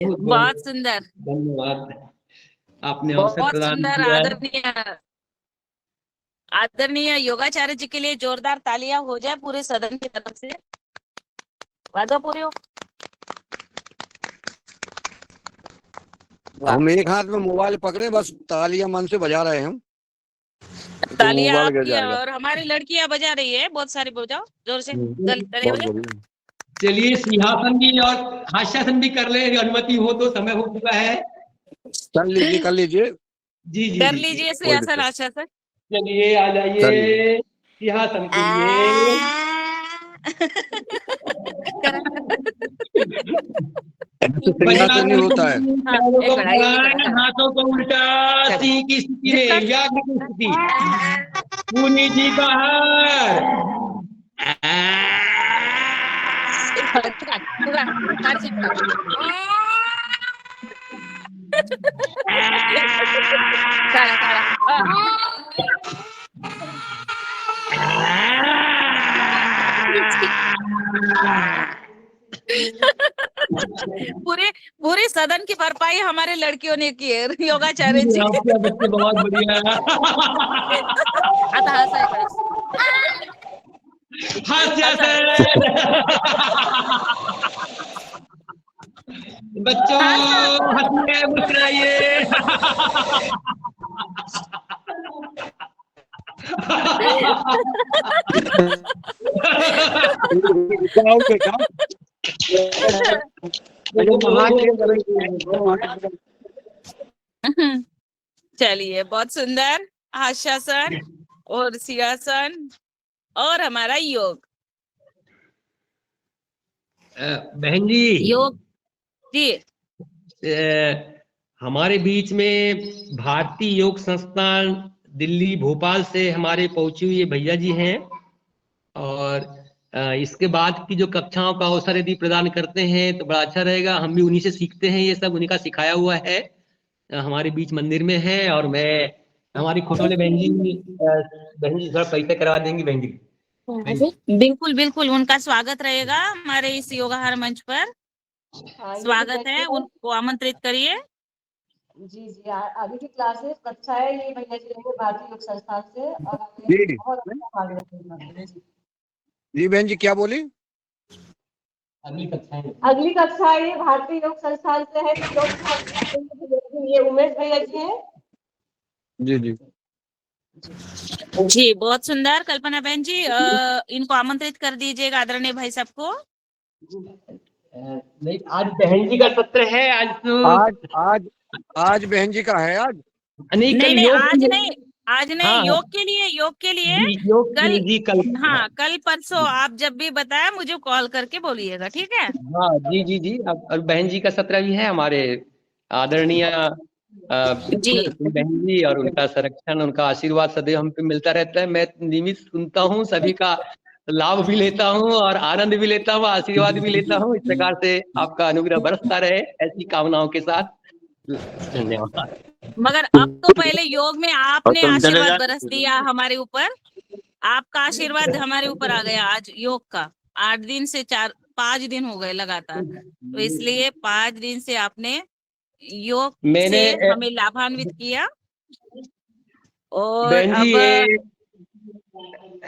बहुत बहुत बहुत सुंदर, धन्यवाद, आपने अवसर बहुत प्रदान सुंदर। किया। आदरणीय आदरणीय योगाचार्य जी के लिए जोरदार तालियां हो जाए पूरे सदन की तरफ से। वादो पूरी हो। हम एक हाथ में मोबाइल पकड़े, बस तालियां मन से बजा रहे हैं हम, तो तालियां मोबाइल गिर आपकी जाएगा। और हमारी लड़कियां बजा रही है, बहुत सारी बजाओ जोर से। तालियां बहुत बजाओ। बढ़िया। चलिए सिंहासन भी और हास्यासन भी कर ले, अनुमति हो तो, समय हो चुका है। कर लीजिए, कर लीजिए, जी जी कर जी जी, लीजिए कोई सिंहासन दिक्कत। आशासन। चलिए आ कर लीजिए। जाइए सिंहासन के लिए। ऐसे सिंहासन नहीं होता है। बजरंग हाँ, पैरों एक को बड़ा, ये भी खड़ा, बढ़ाएं, खड़ा। हाथों को उल्टा, चलो। सिंह की स्थिति जितना में, व्याघ्र की स्थिति। मुनि जी बाहर। एक खड़ा, चुका, चुका, तार से चुका। खड़ा, खड़ा। पूरे पूरी सदन की भरपाई हमारे लड़कियों ने की है, योगाचार्य जी जी। आपका बच्चे बहुत बढ़िया। आता हसाय करा। हास्यासन। हसाय। बच्चों हसा। हंसिए, मुस्कुराइए। जाओ बेटा, अरे वहाँ के करेंगे, वहाँ के चलिए, बहुत सुंदर। हास्यासन और सिंहासन और हमारा योग। बहन जी, योग जी। हमारे बीच में भारतीय योग संस्थान दिल्ली भोपाल से हमारे पहुंचे हुए भैया जी हैं, और इसके बाद की जो कक्षाओं का अवसर यदि प्रदान करते हैं तो बड़ा अच्छा रहेगा। हम भी उन्हीं से सीखते हैं, ये सब उन्हीं का सिखाया हुआ है। हमारे बीच मंदिर में है, और मैं हमारी खोटोले बहन जी थोड़ा परिचय करवा देंगी बहन जी। बिल्कुल बिल्कुल, उनका स्वागत रहेगा हमारे इस योगाहार मंच पर। स्वागत है, उनको आमंत्रित करिए। जी जी, आगे की क्लासेस कक्षाएं ये भैया जी लेंगे भारतीय योग संस्थान से, और हमें जी बहुत अच्छा मार्गदर्शन करेंगे। जी बहन जी क्या बोली? अगली कक्षा ये भारतीय योग संस्थान से है, तो योग ये उमेश भैया जी है। जी जी जी, बहुत सुंदर। कल्पना बहन जी, इनको आमंत्रित कर दीजिएगा आदरणीय भाई साहब को। नहीं, आज बहन जी का सत्र है, आज तो आज आज आज बहन जी का है आज। नहीं, नहीं कल नहीं, योग आज नहीं, आज नहीं, हाँ योग के लिए, योग के लिए। जी, योग के कल, लिए जी, कल। हाँ, कल परसों आप जब भी बताए मुझे कॉल करके बोलिएगा, ठीक है? हाँ जी जी जी, अब और बहन जी का सत्र भी है हमारे आदरणीय जी बहन जी, और उनका संरक्षण, उनका आशीर्वाद सदैव हम पे मिलता रहता है। मैं नियमित सुनता हूँ, सभी का लाभ भी लेता हूँ और आनंद भी लेता हूँ, आशीर्वाद भी लेता हूँ। इस प्रकार से आपका अनुग्रह बरसता रहे, ऐसी कामनाओं के साथ। धन्यवाद। मगर अब तो पहले योग में आपने आशीर्वाद बरस दिया हमारे ऊपर। आपका आशीर्वाद हमारे ऊपर आ गया आज योग का। 8 दिन से 5 दिन हो गए लगातार, तो इसलिए 5 दिन से आपने योग से मैंने हमें लाभान्वित किया। और बहन जी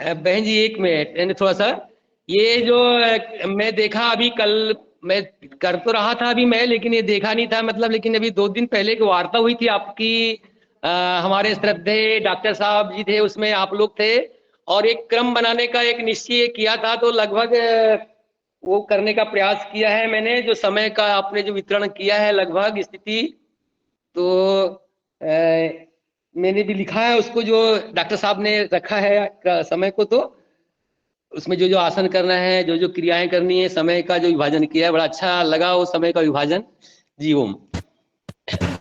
अब बहन जी एक मिनट, यानी थोड़ा सा ये जो मैं देखा अभी, कल मैं कर तो रहा था अभी मैं, लेकिन ये देखा नहीं था मतलब, लेकिन अभी 2 दिन पहले एक वार्ता हुई थी आपकी, हमारे श्रद्धेय डॉक्टर साहब जी थे, उसमें आप लोग थे, और एक क्रम बनाने का एक निश्चय किया था, तो लगभग वो करने का प्रयास किया है मैंने। जो समय का आपने जो वितरण किया है लगभग स्थिति, तो मैंने भी लिखा है उसको, जो डॉक्टर साहब ने रखा है समय को, तो उसमें जो जो आसन करना है, जो जो क्रियाएं करनी है, समय का जो विभाजन किया है, बड़ा अच्छा लगा वो समय का विभाजन। जी ओम।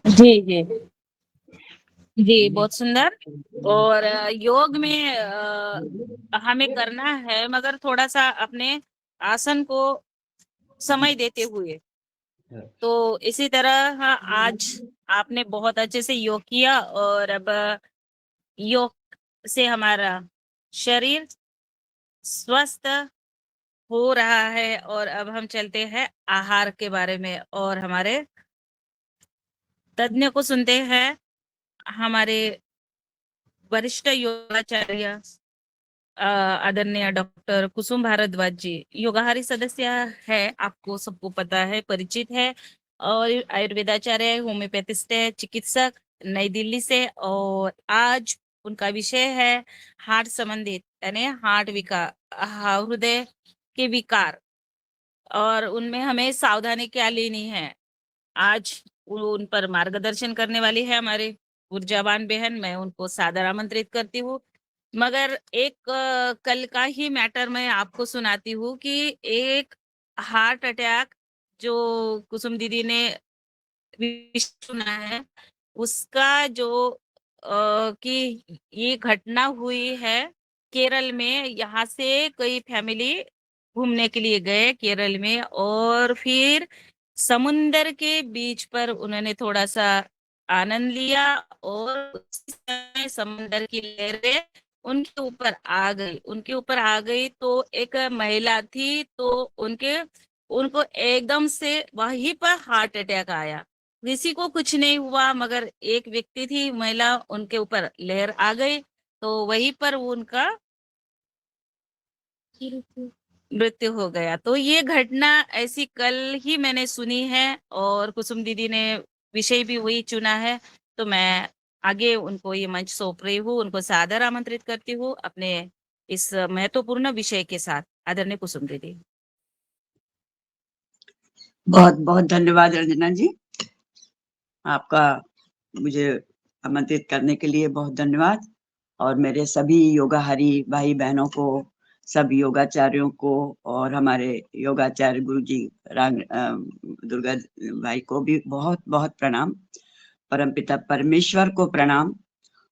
जी जी जी, बहुत सुंदर। और योग में हमें करना है, मगर थोड़ा सा अपने आसन को समय देते हुए। तो इसी तरह हाँ, आज आपने बहुत अच्छे से योग किया, और अब योग से हमारा शरीर स्वस्थ हो रहा है। और अब हम चलते हैं आहार के बारे में और हमारे तज्ञ को सुनते हैं, हमारे वरिष्ठ योगाचार्य आदरणीय डॉक्टर कुसुम भारद्वाज जी योगाहारी सदस्य है, आपको सबको पता है, परिचित है। और आयुर्वेदाचार्य, होम्योपैथिस्ट है, चिकित्सक, नई दिल्ली से। और आज उनका विषय है हार्ट संबंधित, यानी हार्ट विकार, हृदय के विकार, और उनमें हमें सावधानी क्या लेनी है। आज उन पर मार्गदर्शन करने वाली है हमारे ऊर्जावान बहन, मैं उनको सादर आमंत्रित करती हूँ। मगर एक कल का ही मैटर मैं आपको सुनाती हूँ कि एक हार्ट अटैक जो कुसुम दीदी ने सुना है, उसका जो कि ये घटना हुई है केरल में। यहाँ से कई फैमिली घूमने के लिए गए केरल में, और फिर समुंदर के बीच पर उन्होंने थोड़ा सा आनंद लिया, और उसी समय समुंदर की लहरें उनके ऊपर आ गई। तो एक महिला थी, तो उनको एकदम से वहीं पर हार्ट अटैक आया। किसी को कुछ नहीं हुआ, मगर एक व्यक्ति थी, महिला, उनके ऊपर लहर आ गई, तो वहीं पर उनका मृत्यु हो गया। तो ये घटना ऐसी कल ही मैंने सुनी है, और कुसुम दीदी ने विषय भी वही चुना है। तो मैं आगे उनको ये मंच सौंप रही हूँ, उनको सादर आमंत्रित करती हूँ अपने इस महत्वपूर्ण विषय के साथ। आदरणीय कुसुम दीदी। बहुत बहुत धन्यवाद रंजना जी, आपका मुझे आमंत्रित करने के लिए बहुत धन्यवाद। और मेरे सभी योगाहारी भाई बहनों को, सब योगाचार्यों को, और हमारे योगाचार्य गुरु जी दुर्गा भाई को भी बहुत बहुत प्रणाम। परमपिता परमेश्वर को प्रणाम।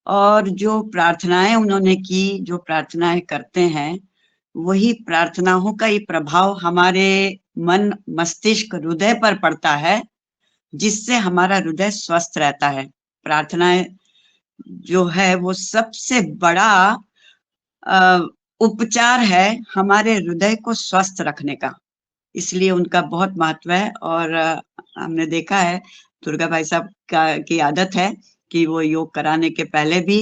और जो प्रार्थनाएं उन्होंने की, जो प्रार्थनाएं करते हैं, वही प्रार्थनाओं का ही प्रभाव हमारे मन, मस्तिष्क, हृदय पर पड़ता है, जिससे हमारा हृदय स्वस्थ रहता है। प्रार्थनाएं जो है वो सबसे बड़ा उपचार है हमारे हृदय को स्वस्थ रखने का, इसलिए उनका बहुत महत्व है। और हमने देखा है दुर्गा भाई साहब की आदत है कि वो योग कराने के पहले भी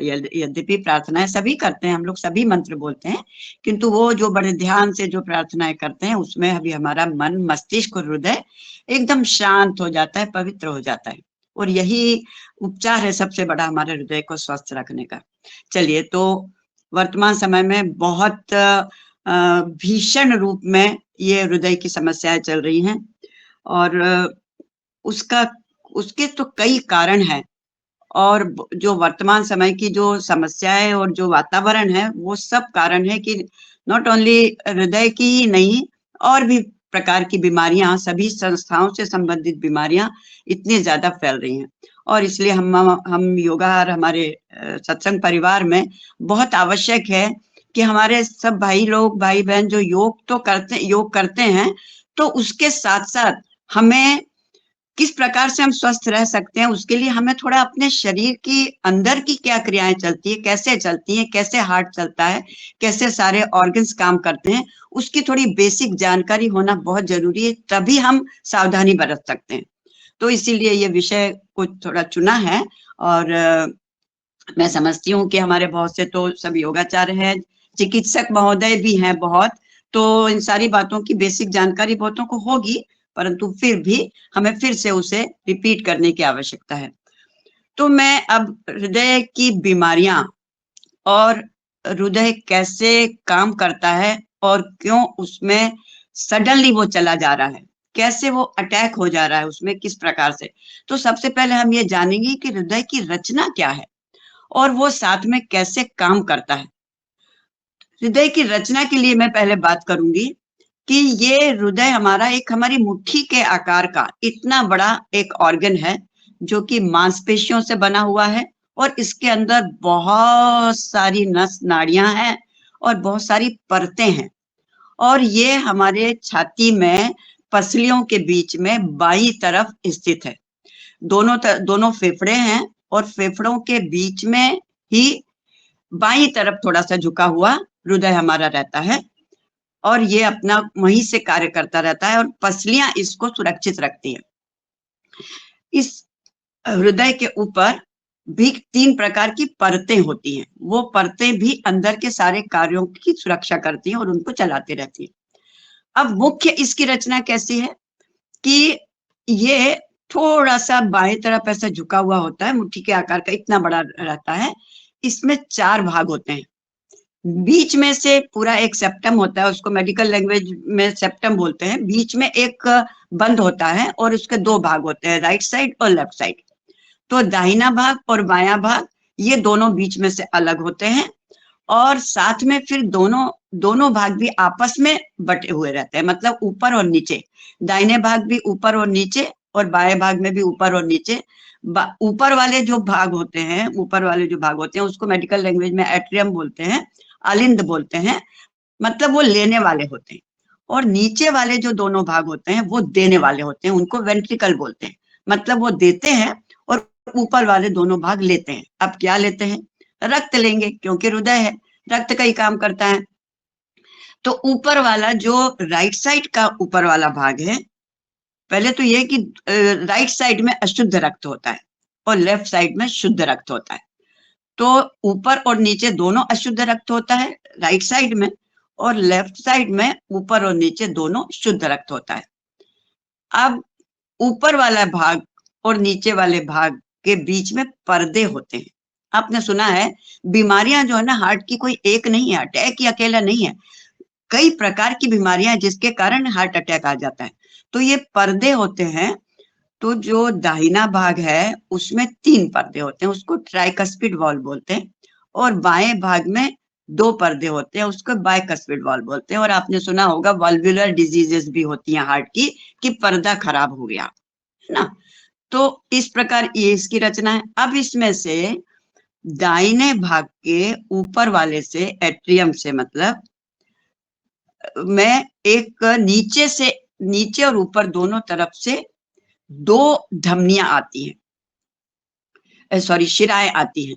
यद्यपि प्रार्थनाएं सभी करते हैं, हम लोग सभी मंत्र बोलते हैं, किंतु वो जो बड़े ध्यान से जो प्रार्थनाएं करते हैं उसमें अभी हमारा मन, मस्तिष्क और हृदय एकदम शांत हो जाता है, पवित्र हो जाता है। और यही उपचार है सबसे बड़ा हमारे हृदय को स्वस्थ रखने का। चलिए, तो वर्तमान समय में बहुत भीषण रूप में ये हृदय की समस्याएं चल रही हैं, और उसके तो कई कारण हैं। और जो वर्तमान समय की जो समस्याएं और जो वातावरण है, वो सब कारण है कि नॉट ओनली हृदय की ही नहीं, और भी प्रकार की बीमारियां, सभी संस्थाओं से संबंधित बीमारियां इतनी ज्यादा फैल रही हैं। और इसलिए हम योगाहार, हमारे सत्संग परिवार में बहुत आवश्यक है कि हमारे सब भाई लोग, भाई बहन जो योग करते हैं, तो उसके साथ साथ हमें किस प्रकार से हम स्वस्थ रह सकते हैं, उसके लिए हमें थोड़ा अपने शरीर की अंदर की क्या क्रियाएं चलती है, कैसे चलती हैं, कैसे हार्ट चलता है, कैसे सारे ऑर्गन्स काम करते हैं, उसकी थोड़ी बेसिक जानकारी होना बहुत जरूरी है, तभी हम सावधानी बरत सकते हैं। तो इसीलिए ये विषय को थोड़ा चुना है। और मैं समझती हूँ कि हमारे बहुत से तो सब योगाचार्य हैं, चिकित्सक महोदय भी हैं बहुत, तो इन सारी बातों की बेसिक जानकारी बहुतों को होगी, परंतु फिर भी हमें फिर से उसे रिपीट करने की आवश्यकता है। तो मैं अब हृदय की बीमारियां और हृदय कैसे काम करता है और क्यों उसमें सडनली वो चला जा रहा है, कैसे वो अटैक हो जा रहा है उसमें, किस प्रकार से, तो सबसे पहले हम ये जानेंगे कि हृदय की रचना क्या है और वो साथ में कैसे काम करता है। हृदय की रचना के लिए मैं पहले बात करूंगी कि ये हृदय हमारी मुट्ठी के आकार का इतना बड़ा एक ऑर्गन है, जो कि मांसपेशियों से बना हुआ है, और इसके अंदर बहुत सारी नस नाड़ियां हैं और बहुत सारी परतें हैं। और ये हमारे छाती में पसलियों के बीच में बाईं तरफ स्थित है। दोनों फेफड़े हैं, और फेफड़ों के बीच में ही बाईं तरफ थोड़ा सा झुका हुआ हृदय हमारा रहता है, और ये अपना वहीं से कार्य करता रहता है, और पसलियां इसको सुरक्षित रखती हैं। इस हृदय के ऊपर भी 3 प्रकार की परतें होती हैं। वो परतें भी अंदर के सारे कार्यों की सुरक्षा करती हैं और उनको चलाते रहती हैं। अब मुख्य इसकी रचना कैसी है कि ये थोड़ा सा बाएं तरफ ऐसा झुका हुआ होता है, मुट्ठी के आकार का, इतना बड़ा रहता है। इसमें 4 भाग होते हैं। बीच में से पूरा एक सेप्टम होता है, उसको मेडिकल लैंग्वेज में सेप्टम बोलते हैं। बीच में एक बंद होता है और उसके 2 भाग होते हैं, राइट साइड और लेफ्ट साइड। तो दाहिना भाग और बायां भाग ये दोनों बीच में से अलग होते हैं और साथ में फिर दोनों भाग भी आपस में बटे हुए रहते हैं, मतलब ऊपर और नीचे। दाहिने भाग भी ऊपर और नीचे और बाएं भाग में भी ऊपर और नीचे। ऊपर वाले जो भाग होते हैं उसको मेडिकल लैंग्वेज में एट्रियम बोलते हैं, अलिंद बोलते हैं, मतलब वो लेने वाले होते हैं। और नीचे वाले जो दोनों भाग होते हैं वो देने वाले होते हैं, उनको वेंट्रिकल बोलते हैं, मतलब वो देते हैं और ऊपर वाले दोनों भाग लेते हैं। अब क्या लेते हैं? रक्त लेंगे, क्योंकि हृदय है, रक्त का ही काम करता है। तो ऊपर वाला जो राइट साइड का ऊपर वाला भाग है, पहले तो ये कि राइट साइड में अशुद्ध रक्त होता है और लेफ्ट साइड में शुद्ध रक्त होता है। तो ऊपर और नीचे दोनों अशुद्ध रक्त होता है राइट साइड में, और लेफ्ट साइड में ऊपर और नीचे दोनों शुद्ध रक्त होता है। अब ऊपर वाला भाग और नीचे वाले भाग के बीच में पर्दे होते हैं। आपने सुना है बीमारियां जो है ना, हार्ट की कोई एक नहीं है, अटैक ही अकेला नहीं है, कई प्रकार की बीमारियां जिसके कारण हार्ट अटैक आ जाता है। तो ये पर्दे होते हैं। तो जो दाहिना भाग है उसमें 3 पर्दे होते हैं, उसको ट्राइकस्पिड वॉल्व बोलते हैं। और बाएं भाग में 2 पर्दे होते हैं, उसको बाइकस्पिड वॉल्व बोलते हैं। और आपने सुना होगा वल्वुलर डिजीजेस भी होती हैं हार्ट की, कि पर्दा खराब हो गया, है ना। तो इस प्रकार ये इसकी रचना है। अब इसमें से दाहिने भाग के ऊपर वाले से, एट्रियम से मतलब, में एक नीचे और ऊपर दोनों तरफ से 2 धमनियां आती हैं, सॉरी शिराएं आती हैं।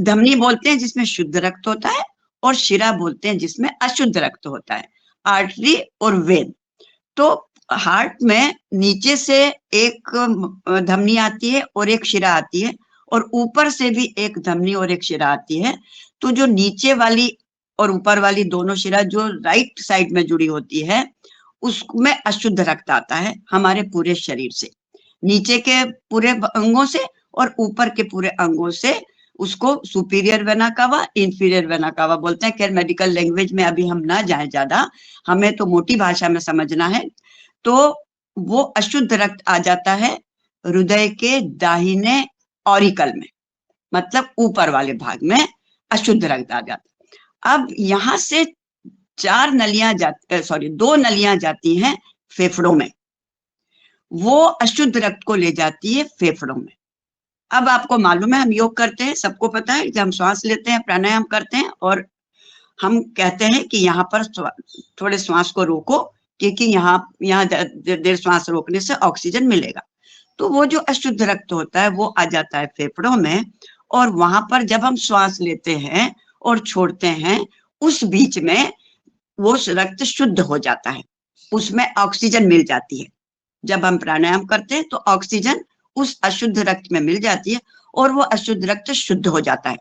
धमनी बोलते हैं जिसमें शुद्ध रक्त होता है, और शिरा बोलते हैं जिसमें अशुद्ध रक्त होता है, आर्टरी और वेन। तो हार्ट में नीचे से एक धमनी आती है और एक शिरा आती है, और ऊपर से भी एक धमनी और एक शिरा आती है। तो जो नीचे वाली और ऊपर वाली दोनों शिरा जो राइट साइड में जुड़ी होती है, उसमें अशुद्ध रक्त आता है हमारे पूरे शरीर से, नीचे के पूरे अंगों से और ऊपर के पूरे अंगों से। उसको superior vena cava, inferior vena cava बोलते हैं। खैर मेडिकल लैंग्वेज में अभी हम ना जाएं ज्यादा, हमें तो मोटी भाषा में समझना है। तो वो अशुद्ध रक्त आ जाता है हृदय के दाहिने ऑरिकल में, मतलब ऊपर वाले भाग में अशुद्ध रक्त आ जाता है। अब यहाँ से 2 नलियां जाती हैं फेफड़ों में, वो अशुद्ध रक्त को ले जाती है फेफड़ों में। अब आपको मालूम है हम योग करते हैं, सबको पता है कि हम श्वास लेते हैं, प्राणायाम करते हैं, और हम कहते हैं कि यहाँ पर थोड़े श्वास को रोको, क्योंकि यहाँ देर श्वास रोकने से ऑक्सीजन मिलेगा। तो वो जो अशुद्ध रक्त होता है वो आ जाता है फेफड़ों में, और वहां पर जब हम श्वास लेते हैं और छोड़ते हैं, उस बीच में वो रक्त शुद्ध हो जाता है, उसमें ऑक्सीजन मिल जाती है। जब हम प्राणायाम करते हैं तो ऑक्सीजन उस अशुद्ध रक्त में मिल जाती है और वो अशुद्ध रक्त शुद्ध हो जाता है।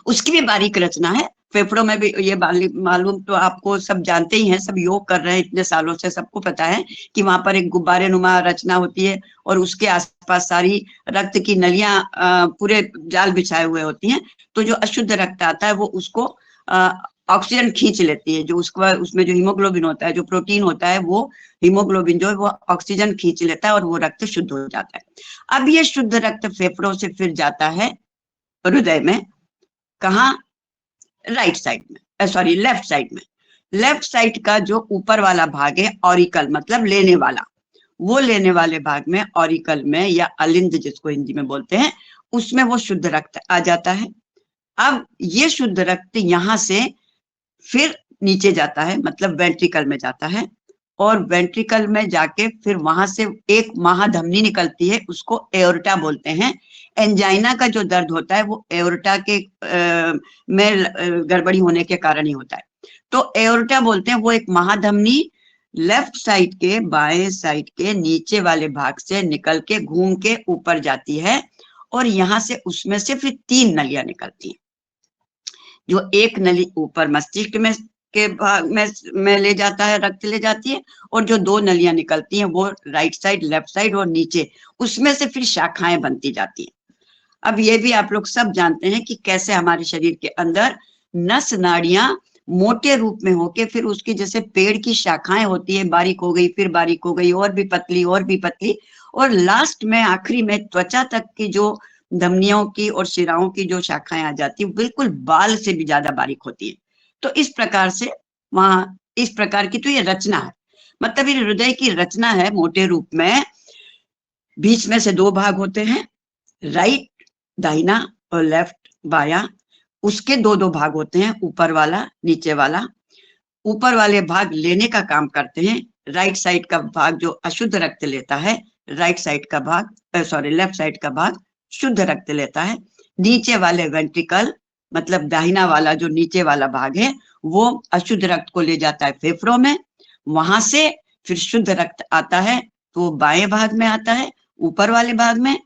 उसकी भी बारीक रचना है फेफड़ों में भी, ये मालूम तो आपको सब जानते ही हैं, सब योग कर रहे हैं इतने सालों से, सबको पता है कि वहां पर एक गुब्बारे नुमा रचना होती है और उसके आसपास सारी रक्त की नलियां पूरे जाल बिछाए हुए होती हैं। तो जो अशुद्ध रक्त आता है वो उसको ऑक्सीजन खींच लेती है, जो उसमें जो हीमोग्लोबिन होता है, जो प्रोटीन होता है, वो हीमोग्लोबिन जो है वो ऑक्सीजन खींच लेता है और वो रक्त शुद्ध हो जाता है। अब ये शुद्ध रक्त फेफड़ों से फिर जाता है हृदय में, कहाँ? राइट साइड में, सॉरी लेफ्ट साइड में। लेफ्ट साइड का जो ऊपर वाला भाग है ऑरिकल, मतलब लेने वाला, वो लेने वाले भाग में ऑरिकल में, या अलिंद जिसको हिंदी में बोलते हैं, उसमें वो शुद्ध रक्त आ जाता है। अब ये शुद्ध रक्त यहाँ से फिर नीचे जाता है, मतलब वेंट्रिकल में जाता है, और वेंट्रिकल में जाके फिर वहां से एक महाधमनी निकलती है, उसको एओर्टा बोलते हैं। एंजाइना का जो दर्द होता है वो एओर्टा के में गड़बड़ी होने के कारण ही होता है। तो एओर्टा बोलते हैं, वो एक महाधमनी लेफ्ट साइड के बाएं साइड के नीचे वाले भाग से निकल के घूम के ऊपर जाती है और यहाँ से उसमें से फिर 3 नलियां निकलती हैं। जो एक नली ऊपर मस्तिष्क में के भाग में ले जाता है, रक्त ले जाती है, और जो 2 नलियां निकलती हैं वो राइट साइड, लेफ्ट साइड और नीचे, उसमें से फिर शाखाएं बनती जाती हैं। अब ये भी आप लोग सब जानते हैं कि कैसे हमारे शरीर के अंदर नस नाड़ियां मोटे रूप में होके फिर उसकी जैसे पेड़ की शाखाएं होती है, बारीक हो गई, फिर बारीक हो गई, और भी पतली, और भी पतली, और लास्ट में आखिरी में त्वचा तक की जो धमनियों की और शिराओं की जो शाखाएं आ जाती है बिल्कुल बाल से भी ज्यादा बारीक होती है। तो इस प्रकार से वहां इस प्रकार की तो ये रचना है, मतलब ये हृदय की रचना है मोटे रूप में। बीच में से 2 भाग होते हैं, राइट दाहिना और लेफ्ट बाया। उसके 2-2 भाग होते हैं, ऊपर वाला नीचे वाला। ऊपर वाले भाग लेने का काम करते हैं, राइट साइड का भाग जो अशुद्ध रक्त लेता है, राइट साइड का भाग लेफ्ट साइड का भाग शुद्ध रक्त लेता है। नीचे वाले वेंट्रिकल मतलब दाहिना वाला जो नीचे वाला भाग है वो अशुद्ध रक्त को ले जाता है फेफड़ों में, वहां से फिर शुद्ध रक्त आता है तो वो बाएं भाग में आता है, ऊपर वाले भाग में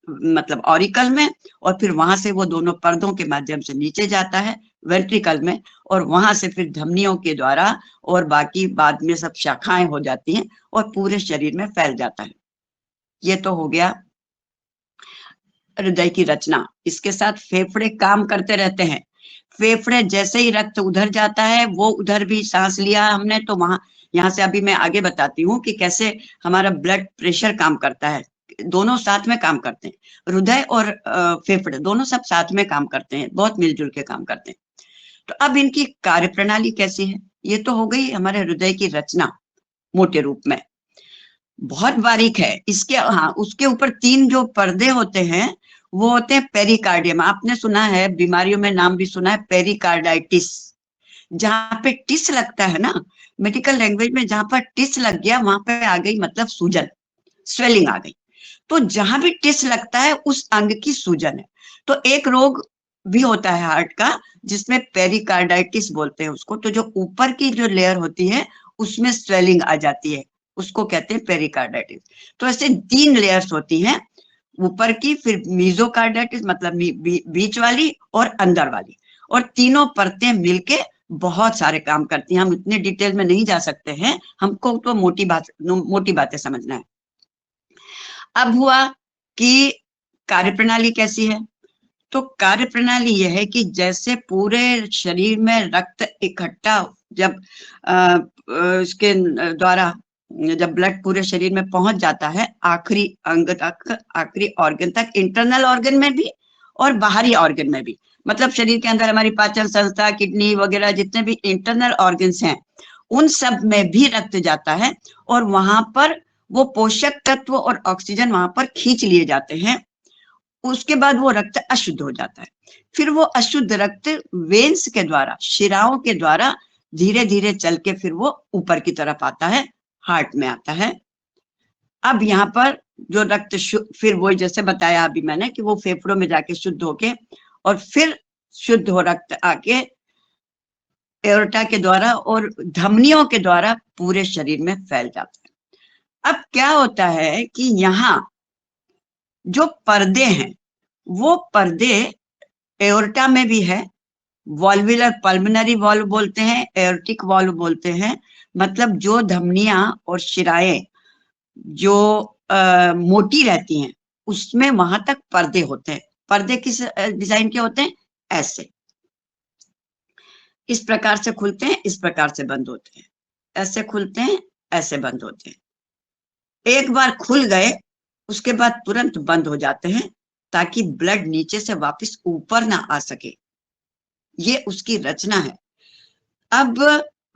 मतलब ऑरिकल में, और फिर वहां से वो दोनों पर्दों के माध्यम से नीचे जाता है वेंट्रिकल में, और वहां से फिर धमनियों के द्वारा और बाकी बाद में सब शाखाएं हो जाती हैं और पूरे शरीर में फैल जाता है। ये तो हो गया हृदय की रचना। इसके साथ फेफड़े काम करते रहते हैं। फेफड़े जैसे ही रक्त उधर जाता है, वो उधर भी सांस लिया हमने तो वहां, यहाँ से अभी मैं आगे बताती हूँ कि कैसे हमारा ब्लड प्रेशर काम करता है। दोनों साथ में काम करते हैं, हृदय और फेफड़े दोनों सब साथ में काम करते हैं, बहुत मिलजुल के काम करते हैं। तो अब इनकी कार्यप्रणाली कैसी है, ये तो हो गई हमारे हृदय की रचना मोटे रूप में, बहुत बारीक है। इसके उसके ऊपर 3 जो पर्दे होते हैं वो होते हैं पेरिकार्डियम। आपने सुना है, बीमारियों में नाम भी सुना है, पेरिकार्डाइटिस। जहां पे टिस लगता है ना, मेडिकल लैंग्वेज में जहां पर टिस लग गया वहां पे आ गई मतलब सूजन, स्वेलिंग आ गई। तो जहां भी टिस लगता है उस अंग की सूजन है। तो एक रोग भी होता है हार्ट का जिसमें पेरिकार्डाइटिस बोलते हैं उसको। तो जो ऊपर की जो लेयर होती है उसमें स्वेलिंग आ जाती है, उसको कहते हैं पेरिकार्डाइटिस। तो ऐसे 3 लेयर्स होती हैं, ऊपर की, फिर मीजोकार्डाइटिस मतलब बीच वाली और अंदर वाली, और तीनों परतें मिलके बहुत सारे काम करती हैं। हम इतने डिटेल में नहीं जा सकते हैं, हमको तो मोटी बातें समझना है। अब हुआ कि कार्यप्रणाली कैसी है, तो कार्यप्रणाली यह है कि जैसे पूरे शरीर में रक्त इकट्ठा जब इसके द्वारा जब ब्लड पूरे शरीर में पहुंच जाता है आखिरी अंग तक, आखिरी ऑर्गन तक, इंटरनल ऑर्गन में भी और बाहरी ऑर्गन में भी, मतलब शरीर के अंदर हमारी पाचन संस्था, किडनी वगैरह जितने भी इंटरनल ऑर्गन्स हैं उन सब में भी रक्त जाता है, और वहां पर वो पोषक तत्व और ऑक्सीजन वहां पर खींच लिए जाते हैं। उसके बाद वो रक्त अशुद्ध हो जाता है। फिर वो अशुद्ध रक्त वेन्स के द्वारा, शिराओं के द्वारा धीरे धीरे चल के फिर वो ऊपर की तरफ आता है, हार्ट में आता है। अब यहाँ पर जो रक्त फिर वो जैसे बताया अभी मैंने कि वो फेफड़ों में जाके शुद्ध होके और फिर शुद्ध हो रक्त आके एओर्टा के द्वारा और धमनियों के द्वारा पूरे शरीर में फैल जाता है। अब क्या होता है कि यहाँ जो पर्दे हैं वो पर्दे एओर्टा में भी है, वॉल्वुलर पल्मोनरी वॉल्व बोलते हैं, एओर्टिक वॉल्व बोलते हैं, मतलब जो धमनियां और शिराएं जो मोटी रहती हैं उसमें वहां तक पर्दे होते हैं। पर्दे किस डिजाइन के होते हैं, ऐसे, इस प्रकार से खुलते हैं, इस प्रकार से बंद होते हैं, ऐसे खुलते हैं, ऐसे बंद होते हैं। एक बार खुल गए उसके बाद तुरंत बंद हो जाते हैं ताकि ब्लड नीचे से वापस ऊपर ना आ सके। ये उसकी रचना है। अब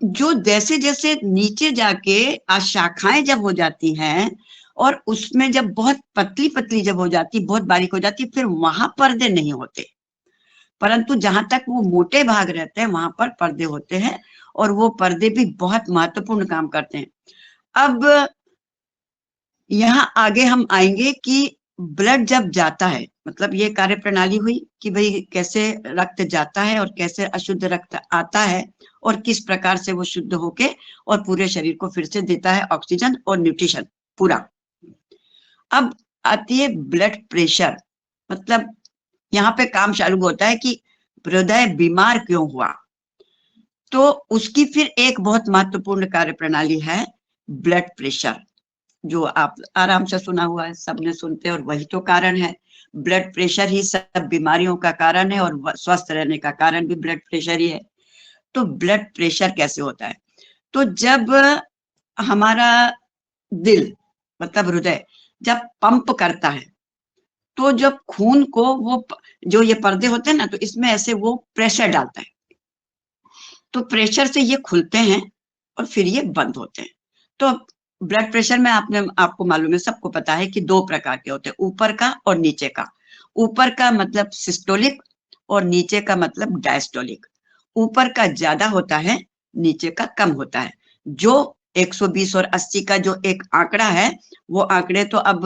जो जैसे जैसे नीचे जाके शाखाएं जब हो जाती हैं और उसमें जब बहुत पतली पतली जब हो जाती, बहुत बारीक हो जाती, फिर वहां पर्दे नहीं होते, परंतु जहां तक वो मोटे भाग रहते हैं वहां पर पर्दे होते हैं, और वो पर्दे भी बहुत महत्वपूर्ण काम करते हैं। अब यहाँ आगे हम आएंगे कि ब्लड जब जाता है, मतलब ये कार्य प्रणाली हुई कि भाई कैसे रक्त जाता है और कैसे अशुद्ध रक्त आता है और किस प्रकार से वो शुद्ध होके और पूरे शरीर को फिर से देता है ऑक्सीजन और न्यूट्रिशन पूरा। अब आती है ब्लड प्रेशर, मतलब यहाँ पे काम चालू होता है कि हृदय बीमार क्यों हुआ। तो उसकी फिर एक बहुत महत्वपूर्ण कार्य प्रणाली है ब्लड प्रेशर, जो आप आराम से सुना हुआ है, सबने सुनते हैं, और वही तो कारण है। ब्लड प्रेशर ही सब बीमारियों का कारण है और स्वस्थ रहने का कारण भी ब्लड प्रेशर ही है। तो ब्लड प्रेशर कैसे होता है? तो जब हमारा दिल, मतलब हृदय जब पंप करता है, तो जब खून को वो जो ये पर्दे होते हैं ना, तो इसमें ऐसे वो प्रेशर डालता है, तो प्रेशर से ये खुलते हैं और फिर ये बंद होते हैं। तो ब्लड प्रेशर में आपको मालूम है, सबको पता है कि दो प्रकार के होते हैं, ऊपर का और नीचे का। ऊपर का मतलब सिस्टोलिक और नीचे का मतलब डायस्टोलिक। ऊपर का ज्यादा होता है, नीचे का कम होता है। जो 120 और 80 का जो एक आंकड़ा है, वो आंकड़े तो अब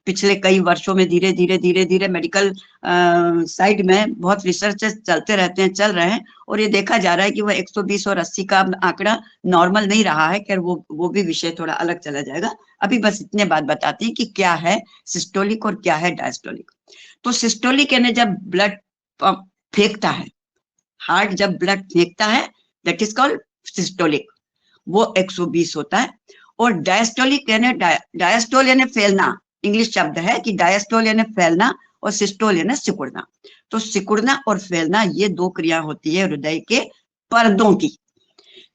पिछले कई वर्षों में धीरे धीरे मेडिकल साइड में बहुत रिसर्च चलते रहते हैं, चल रहे हैं, और ये देखा जा रहा है कि वह 120 और 80 का आंकड़ा नॉर्मल नहीं रहा है। खैर वो भी विषय थोड़ा अलग चला जाएगा। अभी बस इतने बात बताते हैं कि क्या है सिस्टोलिक और क्या है डायस्टोलिक। तो सिस्टोलिक यानी जब ब्लड फेंकता है, हार्ट जब ब्लड फेंकता है, दैट इज कॉल्ड सिस्टोलिक, वो 120 होता है। और डायस्टोलिक यानी डायस्टोल यानी फैलना, इंग्लिश शब्द है कि डायस्टोल यानी फैलना और सिस्टोल यानी सिकुड़ना। तो सिकुड़ना और फैलना ये दो क्रिया होती है हृदय के पर्दों की।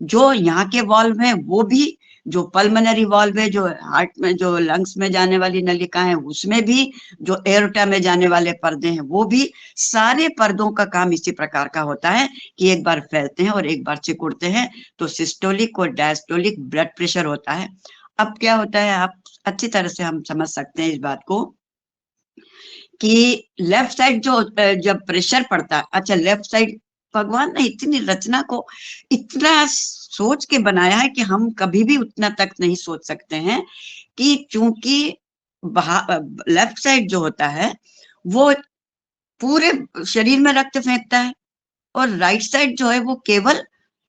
जो यहाँ के वाल्व है वो भी, जो पल्मोनरी वाल्व है, जो हार्ट में, जो लंग्स में जाने वाली नलिका है, उसमें भी, जो एओर्टा में जाने वाले पर्दे हैं वो भी, सारे पर्दों का काम इसी प्रकार का होता है कि एक बार फैलते हैं और एक बार सिकुड़ते हैं। तो सिस्टोलिक और डायस्टोलिक ब्लड प्रेशर होता है। अब क्या होता है, आप अच्छी तरह से हम समझ सकते हैं इस बात को कि लेफ्ट साइड जो जब प्रेशर पड़ता है, अच्छा लेफ्ट साइड, भगवान ने इतनी रचना को इतना सोच के बनाया है कि हम कभी भी उतना तक नहीं सोच सकते हैं कि चूंकि लेफ्ट साइड जो होता है वो पूरे शरीर में रक्त फेंकता है और राइट साइड जो है वो केवल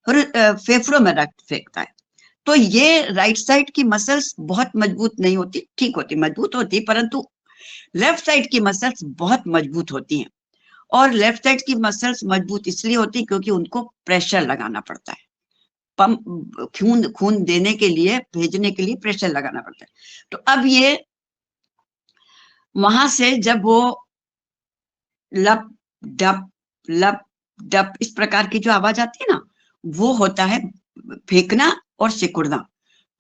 फेफड़ों में रक्त फेंकता है। तो ये राइट साइड की मसल्स बहुत मजबूत नहीं होती, ठीक होती, मजबूत होती, परंतु लेफ्ट साइड की मसल्स बहुत मजबूत होती हैं। और लेफ्ट साइड की मसल्स मजबूत इसलिए होती क्योंकि उनको प्रेशर लगाना पड़ता है, पंप खून देने के लिए, भेजने के लिए प्रेशर लगाना पड़ता है। तो अब ये वहां से जब वो लप लप डप इस प्रकार की जो आवाज आती है ना, वो होता है फेंकना और सिकुड़ना।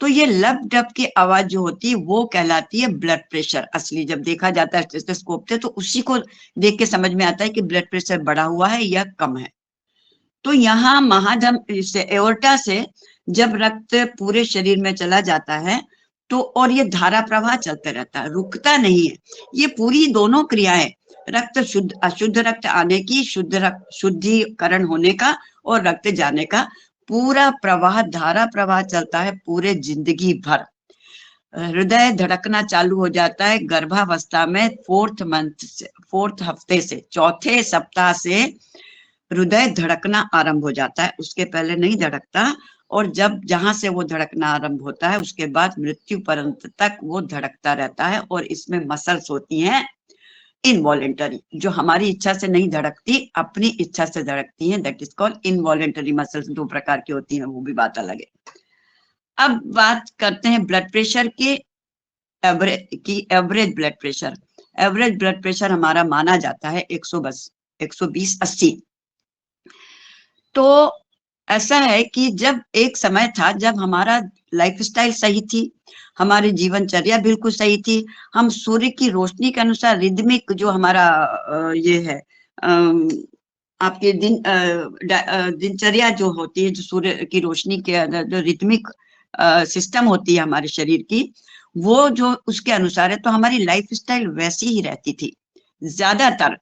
तो ये लप डप की आवाज जो होती है वो कहलाती है ब्लड प्रेशर। असली जब देखा जाता है स्टेथोस्कोप से, तो उसी को देख के समझ में आता है कि ब्लड प्रेशर बढ़ा हुआ है या कम है। तो यहाँ महाधमनी से, एओर्टा से जब रक्त पूरे शरीर में चला जाता है, तो और ये धारा प्रवाह चलते रहता है, रुकता नहीं है। ये पूरी दोनों क्रियाएं, रक्त शुद्ध, अशुद्ध रक्त आने की, शुद्ध रक्त शुद्धिकरण होने का और रक्त जाने का, पूरा प्रवाह, धारा प्रवाह चलता है पूरे जिंदगी भर। हृदय धड़कना चालू हो जाता है गर्भावस्था में, 4th हफ्ते से, 4थे सप्ताह से हृदय धड़कना आरंभ हो जाता है, उसके पहले नहीं धड़कता। और जब जहां से वो धड़कना आरंभ होता है, उसके बाद मृत्यु पर्यंत तक वो धड़कता रहता है। और इसमें मसल्स होती हैं इनवॉलेंटरी, जो हमारी इच्छा से नहीं धड़कती, अपनी इच्छा से धड़कती हैं, that is called involuntary muscles. 2 प्रकार की होती हैं, वो भी बात अलग है। अब बात करते हैं ब्लड प्रेशर के average blood pressure. Average blood pressure हमारा माना जाता है 120/80। तो ऐसा है कि जब एक समय था जब हमारा लाइफस्टाइल सही थी, हमारी जीवनचर्या बिल्कुल सही थी, हम सूर्य की रोशनी के अनुसार रिदमिक, जो हमारा ये है आपके दिनचर्या जो होती है, जो सूर्य की रोशनी के अंदर जो रिदमिक सिस्टम होती है हमारे शरीर की, वो जो उसके अनुसार है, तो हमारी लाइफस्टाइल वैसी ही रहती थी, ज्यादातर,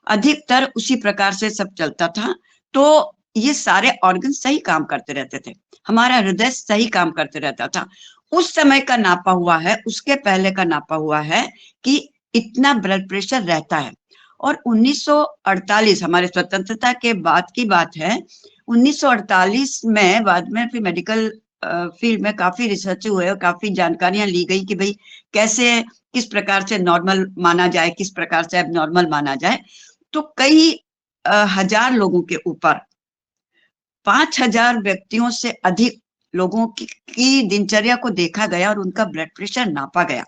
अधिकतर उसी प्रकार से सब चलता था। तो ये सारे ऑर्गन सही काम करते रहते थे, हमारा हृदय सही काम करते रहता था। उस समय का नापा हुआ है, उसके पहले का नापा हुआ है कि इतना ब्लड प्रेशर रहता है। और 1948 हमारे स्वतंत्रता के बाद की बात है, 1948 में बाद में फिर मेडिकल फील्ड में काफी रिसर्च हुए और काफी जानकारियां ली गई कि भाई कैसे, किस प्रकार से नॉर्मल माना जाए, किस प्रकार से एबनॉर्मल माना जाए। तो कई हजार लोगों के ऊपर 5000 व्यक्तियों से अधिक लोगों की दिनचर्या को देखा गया और उनका ब्लड प्रेशर नापा गया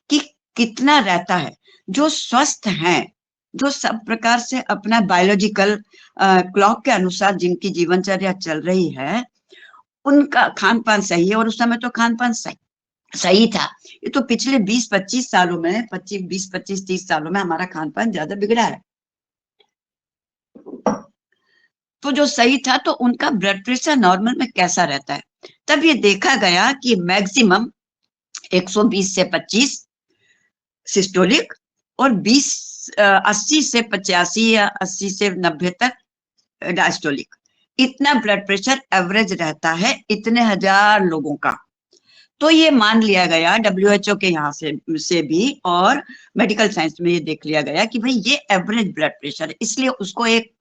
कि कितना रहता है। जो स्वस्थ हैं, जो सब प्रकार से अपना बायोलॉजिकल क्लॉक के अनुसार जिनकी जीवनचर्या चल रही है, उनका खान पान सही है। और उस समय तो खान पान सही था। ये तो पिछले 20-25 सालों में, 20-25-30 सालों में हमारा खान पान ज्यादा बिगड़ा है। तो जो सही था, तो उनका ब्लड प्रेशर नॉर्मल में कैसा रहता है। तब ये देखा गया कि मैक्सिमम 120 से 25 सिस्टोलिक और 80 से 85 या 80 से 90 तक डायस्टोलिक, इतना ब्लड प्रेशर एवरेज रहता है इतने हजार लोगों का। तो ये मान लिया गया WHO के यहाँ से भी, और मेडिकल साइंस में ये देख लिया गया कि भाई ये एवरेज ब्लड प्रेशर है, इसलिए उसको एक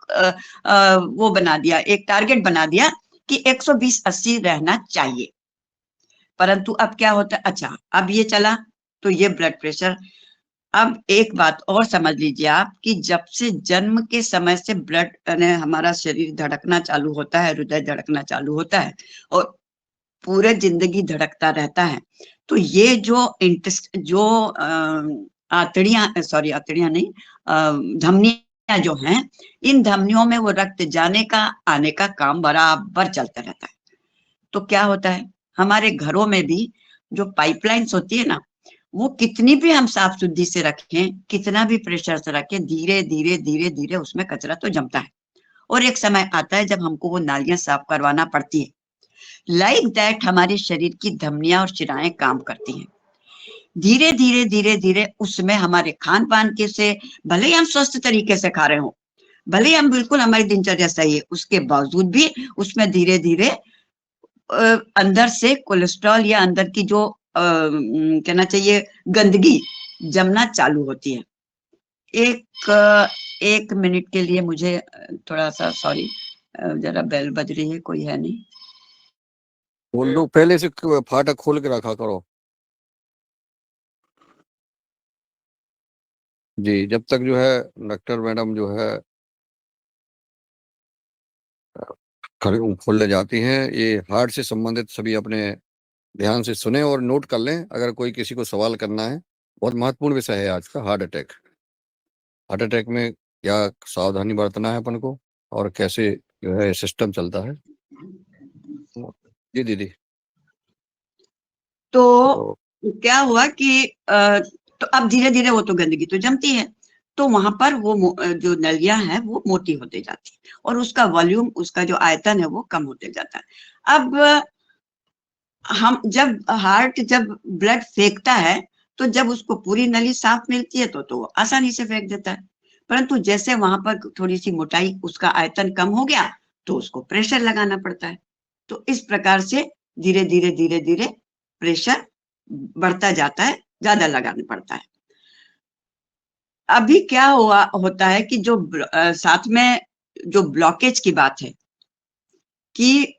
वो बना दिया, एक टारगेट बना दिया कि 120-80 रहना चाहिए। परंतु अब क्या होता है, अच्छा अब ये चला तो ये ब्लड प्रेशर। अब एक बात और समझ लीजिए आप कि जब से जन्म के समय से ब्लड हमारा शरीर धड़कना चालू होता है, हृदय धड़कना चालू होता है और पूरे जिंदगी धड़कता रहता है, तो ये जो आतड़ियां नहीं, धमनियां जो हैं, इन धमनियों में वो रक्त जाने का आने का काम बराबर चलता रहता है। तो क्या होता है, हमारे घरों में भी जो पाइपलाइंस होती है ना, वो कितनी भी हम साफ सुथरी से रखें, कितना भी प्रेशर से रखें, धीरे धीरे धीरे धीरे उसमें कचरा तो जमता है। और एक समय आता है जब हमको वो नालियां साफ करवाना पड़ती है। लाइक दैट हमारे शरीर की धमनियां और शिराएं काम करती हैं। धीरे धीरे धीरे धीरे उसमें हमारे खान पान के से, भले ही हम स्वस्थ तरीके से खा रहे हो, भले ही हम बिल्कुल हमारी दिनचर्या सही है, उसके बावजूद भी उसमें धीरे धीरे अंदर से कोलेस्ट्रॉल या अंदर की जो कहना चाहिए गंदगी जमना चालू होती है। एक मिनट के लिए मुझे थोड़ा सा, सॉरी, जरा बेल बज रही है, कोई है नहीं। बोल लो, पहले से फाटक खोल के रखा करो जी, जब तक जो है डॉक्टर मैडम जो है खोल ले जाती हैं। ये हार्ट से संबंधित सभी अपने ध्यान से सुने और नोट कर लें, अगर कोई किसी को सवाल करना है। बहुत महत्वपूर्ण विषय है आज का, हार्ट अटैक। हार्ट अटैक में क्या सावधानी बरतना है अपन को और कैसे जो है सिस्टम चलता है। जी दीदी। तो क्या हुआ कि तो अब धीरे धीरे वो तो गंदगी तो जमती है, तो वहां पर वो जो नलियां हैं वो मोटी होते जाती है और उसका वॉल्यूम, उसका जो आयतन है वो कम होते जाता है। अब हम जब ब्लड फेंकता है, तो जब उसको पूरी नली साफ मिलती है तो आसानी से फेंक देता है। परंतु जैसे वहां पर थोड़ी सी मोटाई, उसका आयतन कम हो गया, तो उसको प्रेशर लगाना पड़ता है। तो इस प्रकार से धीरे धीरे धीरे धीरे प्रेशर बढ़ता जाता है, ज्यादा लगाना पड़ता है। अभी क्या होता है कि जो साथ में जो ब्लॉकेज की बात है कि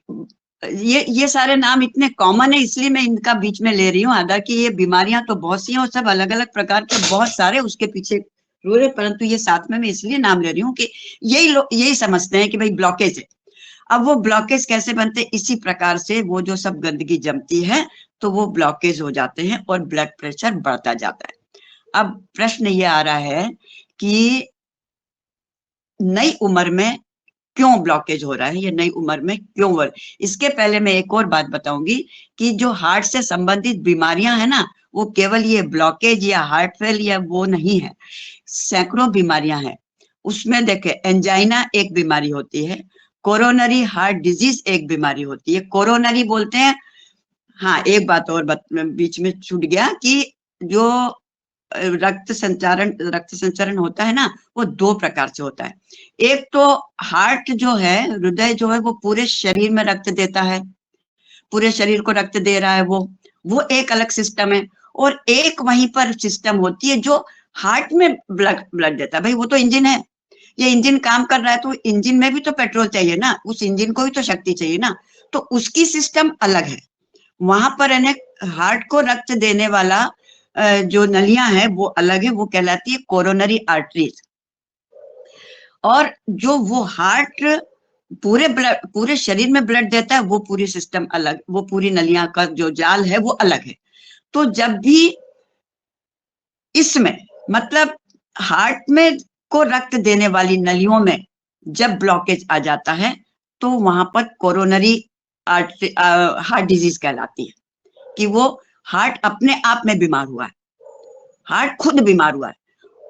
ये सारे नाम इतने कॉमन है, इसलिए मैं इनका बीच में ले रही हूँ। हालांकि ये बीमारियां तो बहुत सी हैं और सब अलग अलग प्रकार के बहुत सारे उसके पीछे रूल है, परंतु ये साथ में मैं इसलिए नाम ले रही हूँ कि यही समझते हैं कि भाई ब्लॉकेज है। अब वो ब्लॉकेज कैसे बनते हैं, इसी प्रकार से वो जो सब गंदगी जमती है तो वो ब्लॉकेज हो जाते हैं और ब्लड प्रेशर बढ़ता जाता है। अब प्रश्न ये आ रहा है कि नई उम्र में क्यों ब्लॉकेज हो रहा है, ये नई उम्र में क्यों हो रहा है। इसके पहले मैं एक और बात बताऊंगी कि जो हार्ट से संबंधित बीमारियां हैं ना, वो केवल ये ब्लॉकेज या हार्ट फेल या वो नहीं है, सैकड़ों बीमारियां हैं। उसमें देखे, एंजाइना एक बीमारी होती है, कोरोनरी हार्ट डिजीज एक बीमारी होती है। कोरोनरी बोलते हैं, हाँ एक बात और बीच में छूट गया कि जो रक्त संचरण होता है ना, वो दो प्रकार से होता है। एक तो हार्ट जो है, हृदय जो है, वो पूरे शरीर में रक्त देता है, पूरे शरीर को रक्त दे रहा है, वो एक अलग सिस्टम है। और एक वहीं पर सिस्टम होती है जो हार्ट में ब्लड देता है। भाई वो तो इंजन है, ये इंजन काम कर रहा है तो इंजन में भी तो पेट्रोल चाहिए ना, उस इंजन को भी तो शक्ति चाहिए ना, तो उसकी सिस्टम अलग है। वहां पर हार्ट को रक्त देने वाला जो नलियां हैं वो अलग है, वो कहलाती है कोरोनरी आर्टरीज। और जो वो हार्ट पूरे शरीर में ब्लड देता है वो पूरी सिस्टम अलग, वो पूरी नलियां का जो जाल है वो अलग है। तो जब भी इसमें मतलब हार्ट में को रक्त देने वाली नलियों में जब ब्लॉकेज आ जाता है तो वहां पर कोरोनरी हार्ट डिजीज कहलाती है, कि वो हार्ट अपने आप में बीमार हुआ है, हार्ट खुद बीमार हुआ है।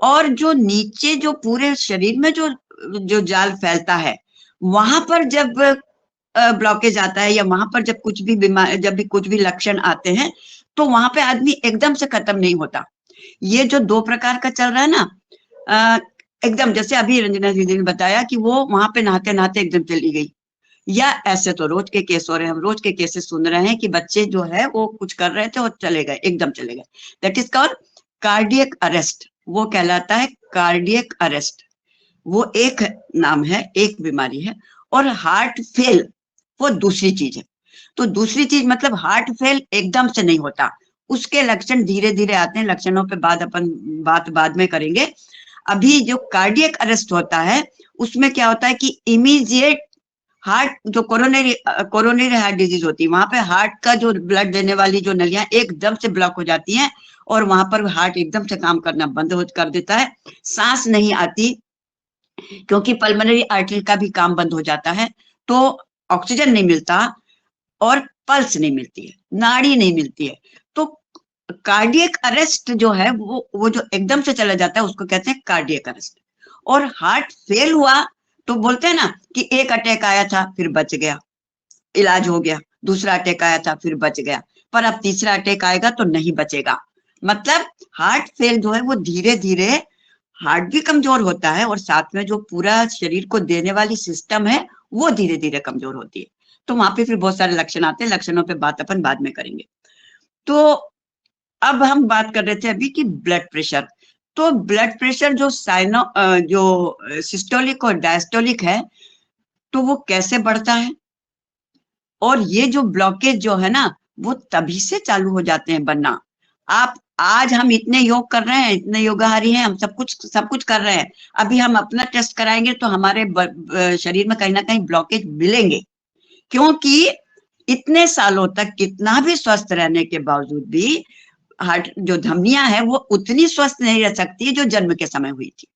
और जो नीचे जो पूरे शरीर में जो जाल फैलता है वहां पर जब ब्लॉकेज आता है या वहां पर जब कुछ भी लक्षण आते हैं तो वहां पे आदमी एकदम से खत्म नहीं होता। ये जो दो प्रकार का चल रहा है ना, एकदम जैसे अभी रंजना दीदी ने बताया कि वो वहां पे नहाते नहाते एकदम चली गई, या ऐसे तो रोज के केस हो रहे हैं, हम रोज के केसेस सुन रहे हैं कि बच्चे जो है वो कुछ कर रहे थे और चले गए, एकदम चले गए। That is called cardiac arrest, वो कहलाता है कार्डियक अरेस्ट। वो एक नाम है, एक बीमारी है। और हार्ट फेल वो दूसरी चीज है। तो दूसरी चीज मतलब हार्ट फेल एकदम से नहीं होता, उसके लक्षण धीरे धीरे आते हैं, लक्षणों पे अपन बात बाद में करेंगे। अभी जो कार्डियक अरेस्ट होता है उसमें क्या होता है कि इमीडिएट हार्ट जो कोरोनरी हार्ट डिजीज होती है वहां पे हार्ट का जो ब्लड देने वाली जो नलियां एकदम से ब्लॉक हो जाती हैं और वहां पर हार्ट एकदम से काम करना बंद कर देता है, सांस नहीं आती क्योंकि पल्मोनरी आर्टरी का भी काम बंद हो जाता है, तो ऑक्सीजन नहीं मिलता और पल्स नहीं मिलती है, नाड़ी नहीं मिलती है। तो कार्डियक अरेस्ट जो है वो जो एकदम से चला जाता है उसको कहते हैं कार्डियक अरेस्ट। और हार्ट फेल हुआ तो बोलते हैं ना कि एक अटैक आया था फिर बच गया, इलाज हो गया, दूसरा अटैक आया था फिर बच गया, पर अब तीसरा अटैक आएगा तो नहीं बचेगा। मतलब हार्ट फेल जो है वो धीरे धीरे हार्ट भी कमजोर होता है और साथ में जो पूरा शरीर को देने वाली सिस्टम है वो धीरे धीरे कमजोर होती है। तो वहां पे फिर बहुत सारे लक्षण आते हैं, लक्षणों पे बात अपन बाद में करेंगे। तो अब हम बात कर रहे थे अभी कि ब्लड प्रेशर। तो ब्लड प्रेशर जो सिस्टोलिक और डायस्टोलिक है तो वो कैसे बढ़ता है, और ये जो ब्लॉकेज जो है ना वो तभी से चालू हो जाते हैं बनना। आप आज हम इतने योग कर रहे हैं, इतने योगाहारी हैं, हम सब कुछ कर रहे हैं, अभी हम अपना टेस्ट कराएंगे तो हमारे शरीर में कहीं ना कहीं ब्लॉकेज मिलेंगे, क्योंकि इतने सालों तक कितना भी स्वस्थ रहने के बावजूद भी हार्ट जो धमनियां है वो उतनी स्वस्थ नहीं रह सकती है जो जन्म के समय हुई थी,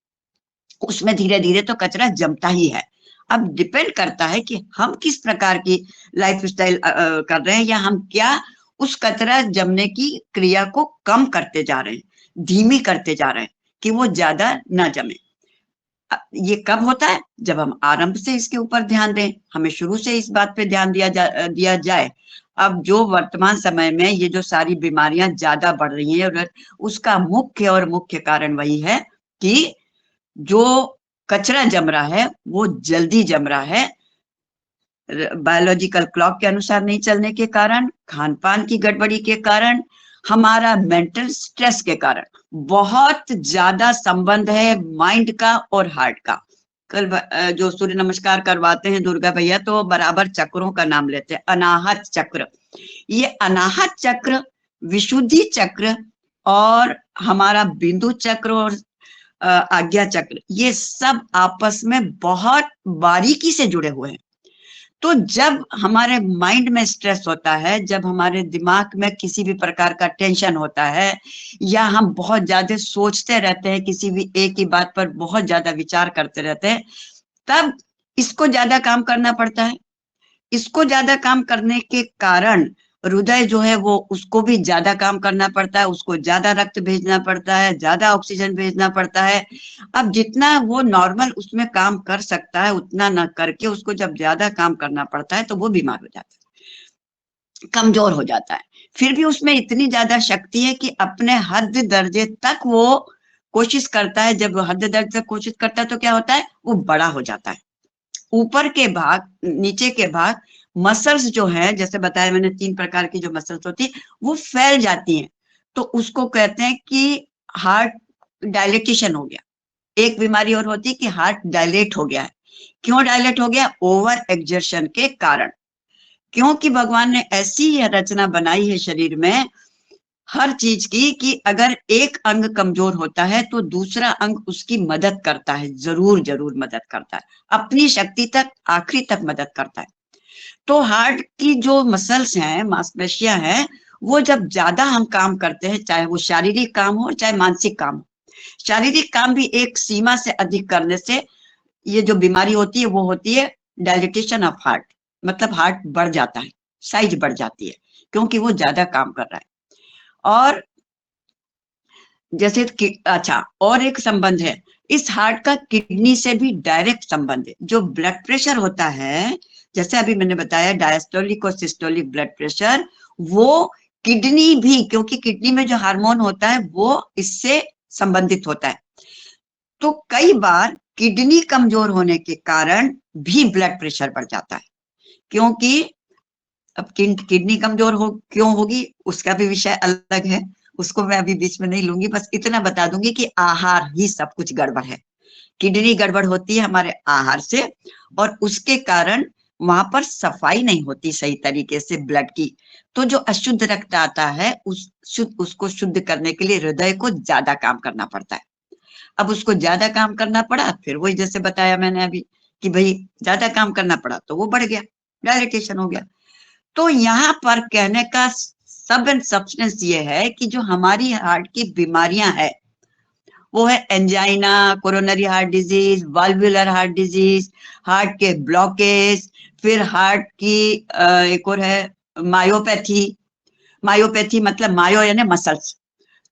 उसमें धीरे धीरे तो कचरा जमता ही है। अब डिपेंड करता है कि हम किस प्रकार की लाइफस्टाइल कर रहे हैं, या हम क्या उस कचरा जमने की क्रिया को कम करते जा रहे हैं, धीमी करते जा रहे हैं कि वो ज्यादा ना जमे। ये कब होता है? जब हम आरंभ से इसके ऊपर ध्यान दें, हमें शुरू से इस बात पे ध्यान दिया जाए। अब जो वर्तमान समय में ये जो सारी बीमारियां ज्यादा बढ़ रही हैं और उसका मुख्य कारण वही है कि जो कचरा जम रहा है वो जल्दी जम रहा है, बायोलॉजिकल क्लॉक के अनुसार नहीं चलने के कारण, खान पान की गड़बड़ी के कारण, हमारा मेंटल स्ट्रेस के कारण। बहुत ज्यादा संबंध है माइंड का और हार्ट का। कल जो सूर्य नमस्कार करवाते हैं दुर्गा भैया तो बराबर चक्रों का नाम लेते हैं, अनाहत चक्र। ये अनाहत चक्र, विशुद्धि चक्र और हमारा बिंदु चक्र और आज्ञा चक्र, ये सब आपस में बहुत बारीकी से जुड़े हुए हैं। तो जब हमारे माइंड में स्ट्रेस होता है, जब हमारे दिमाग में किसी भी प्रकार का टेंशन होता है, या हम बहुत ज्यादा सोचते रहते हैं, किसी भी एक ही बात पर बहुत ज्यादा विचार करते रहते हैं, तब इसको ज्यादा काम करना पड़ता है। इसको ज्यादा काम करने के कारण हृदय जो है वो उसको भी ज्यादा काम करना पड़ता है, उसको ज्यादा रक्त भेजना पड़ता है, ज्यादा ऑक्सीजन भेजना पड़ता है। अब जितना वो नॉर्मल उसमें काम कर सकता है उतना न करके उसको जब ज्यादा काम करना पड़ता है तो वो बीमार हो जाता है, कमजोर हो जाता है। फिर भी उसमें इतनी ज्यादा शक्ति है कि अपने हद दर्जे तक वो कोशिश करता है। जब वो हद दर्जे तक कोशिश करता है तो क्या होता है, वो बड़ा हो जाता है। ऊपर के भाग, नीचे के भाग, मसल्स जो है, जैसे बताया मैंने 3 प्रकार की जो मसल्स होती है वो फैल जाती हैं। तो उसको कहते हैं कि हार्ट डायलेटेशन हो गया। एक बीमारी और होती है कि हार्ट डायलेट हो गया है। क्यों डायलेट हो गया? ओवर एक्सर्शन के कारण। क्योंकि भगवान ने ऐसी रचना बनाई है शरीर में हर चीज की कि अगर एक अंग कमजोर होता है तो दूसरा अंग उसकी मदद करता है, जरूर जरूर मदद करता है, अपनी शक्ति तक आखिरी तक मदद करता है। तो हार्ट की जो मसल्स हैं, मांसपेशियां हैं, वो जब ज्यादा हम काम करते हैं, चाहे वो शारीरिक काम हो चाहे मानसिक काम हो, शारीरिक काम भी एक सीमा से अधिक करने से ये जो बीमारी होती है वो होती है डायलिटेशन ऑफ हार्ट, मतलब हार्ट बढ़ जाता है, साइज बढ़ जाती है, क्योंकि वो ज्यादा काम कर रहा है। और जैसे अच्छा, और एक संबंध है इस हार्ट का किडनी से भी डायरेक्ट संबंध है। जो ब्लड प्रेशर होता है, जैसे अभी मैंने बताया डायस्टोलिक और सिस्टोलिक ब्लड प्रेशर, वो किडनी भी, क्योंकि किडनी में जो हार्मोन होता है वो इससे संबंधित होता है। तो कई बार किडनी कमजोर होने के कारण भी ब्लड प्रेशर बढ़ जाता है। क्योंकि अब किडनी कमजोर हो क्यों होगी उसका भी विषय अलग है, उसको मैं अभी बीच में नहीं लूंगी, बस इतना बता दूंगी कि आहार ही सब कुछ गड़बड़ है। किडनी गड़बड़ होती है हमारे आहार से, और उसके कारण वहां पर सफाई नहीं होती सही तरीके से ब्लड की। तो जो अशुद्ध रक्त आता है उसको शुद्ध करने के लिए हृदय को ज्यादा काम करना पड़ता है। अब उसको ज्यादा काम करना पड़ा, फिर वही जैसे बताया मैंने अभी कि भाई ज्यादा काम करना पड़ा तो वो बढ़ गया, डायलिटेशन हो गया। तो यहाँ पर कहने का सब एंड सब्सटेंस ये है कि जो हमारी हार्ट की बीमारियां है वो है angina, coronary heart disease, valvular heart disease, heart के ब्लॉकेज, फिर हार्ट की एक और है मायोपैथी। मायोपैथी मतलब मायो यानी मसल्स,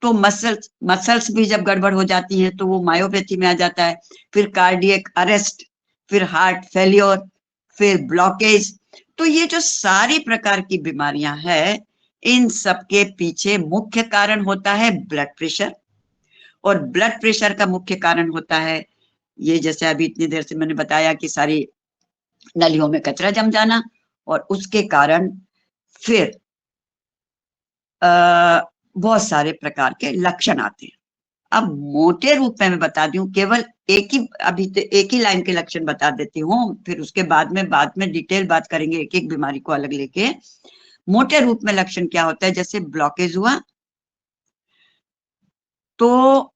तो मसल्स भी जब गड़बड़ हो जाती हैं तो वो मायोपैथी में आ जाता है। फिर कार्डियक अरेस्ट, फिर हार्ट फेलियर, फिर ब्लॉकेज। तो ये जो सारी प्रकार की बीमारियां हैं, इन सब के पीछे मुख्य कारण होता है ब्लड प्रेशर, और ब्लड प्रेशर का मुख्य कारण होता है ये, जैसे अभी इतनी देर से मैंने बताया कि सारी नलियों में कचरा जम जाना, और उसके कारण फिर बहुत सारे प्रकार के लक्षण आते हैं। अब मोटे रूप में मैं बता दूं, केवल एक ही लाइन के लक्षण बता देती हूँ, फिर उसके बाद में डिटेल बात करेंगे एक एक बीमारी को अलग लेके। मोटे रूप में लक्षण क्या होता है? जैसे ब्लॉकेज हुआ तो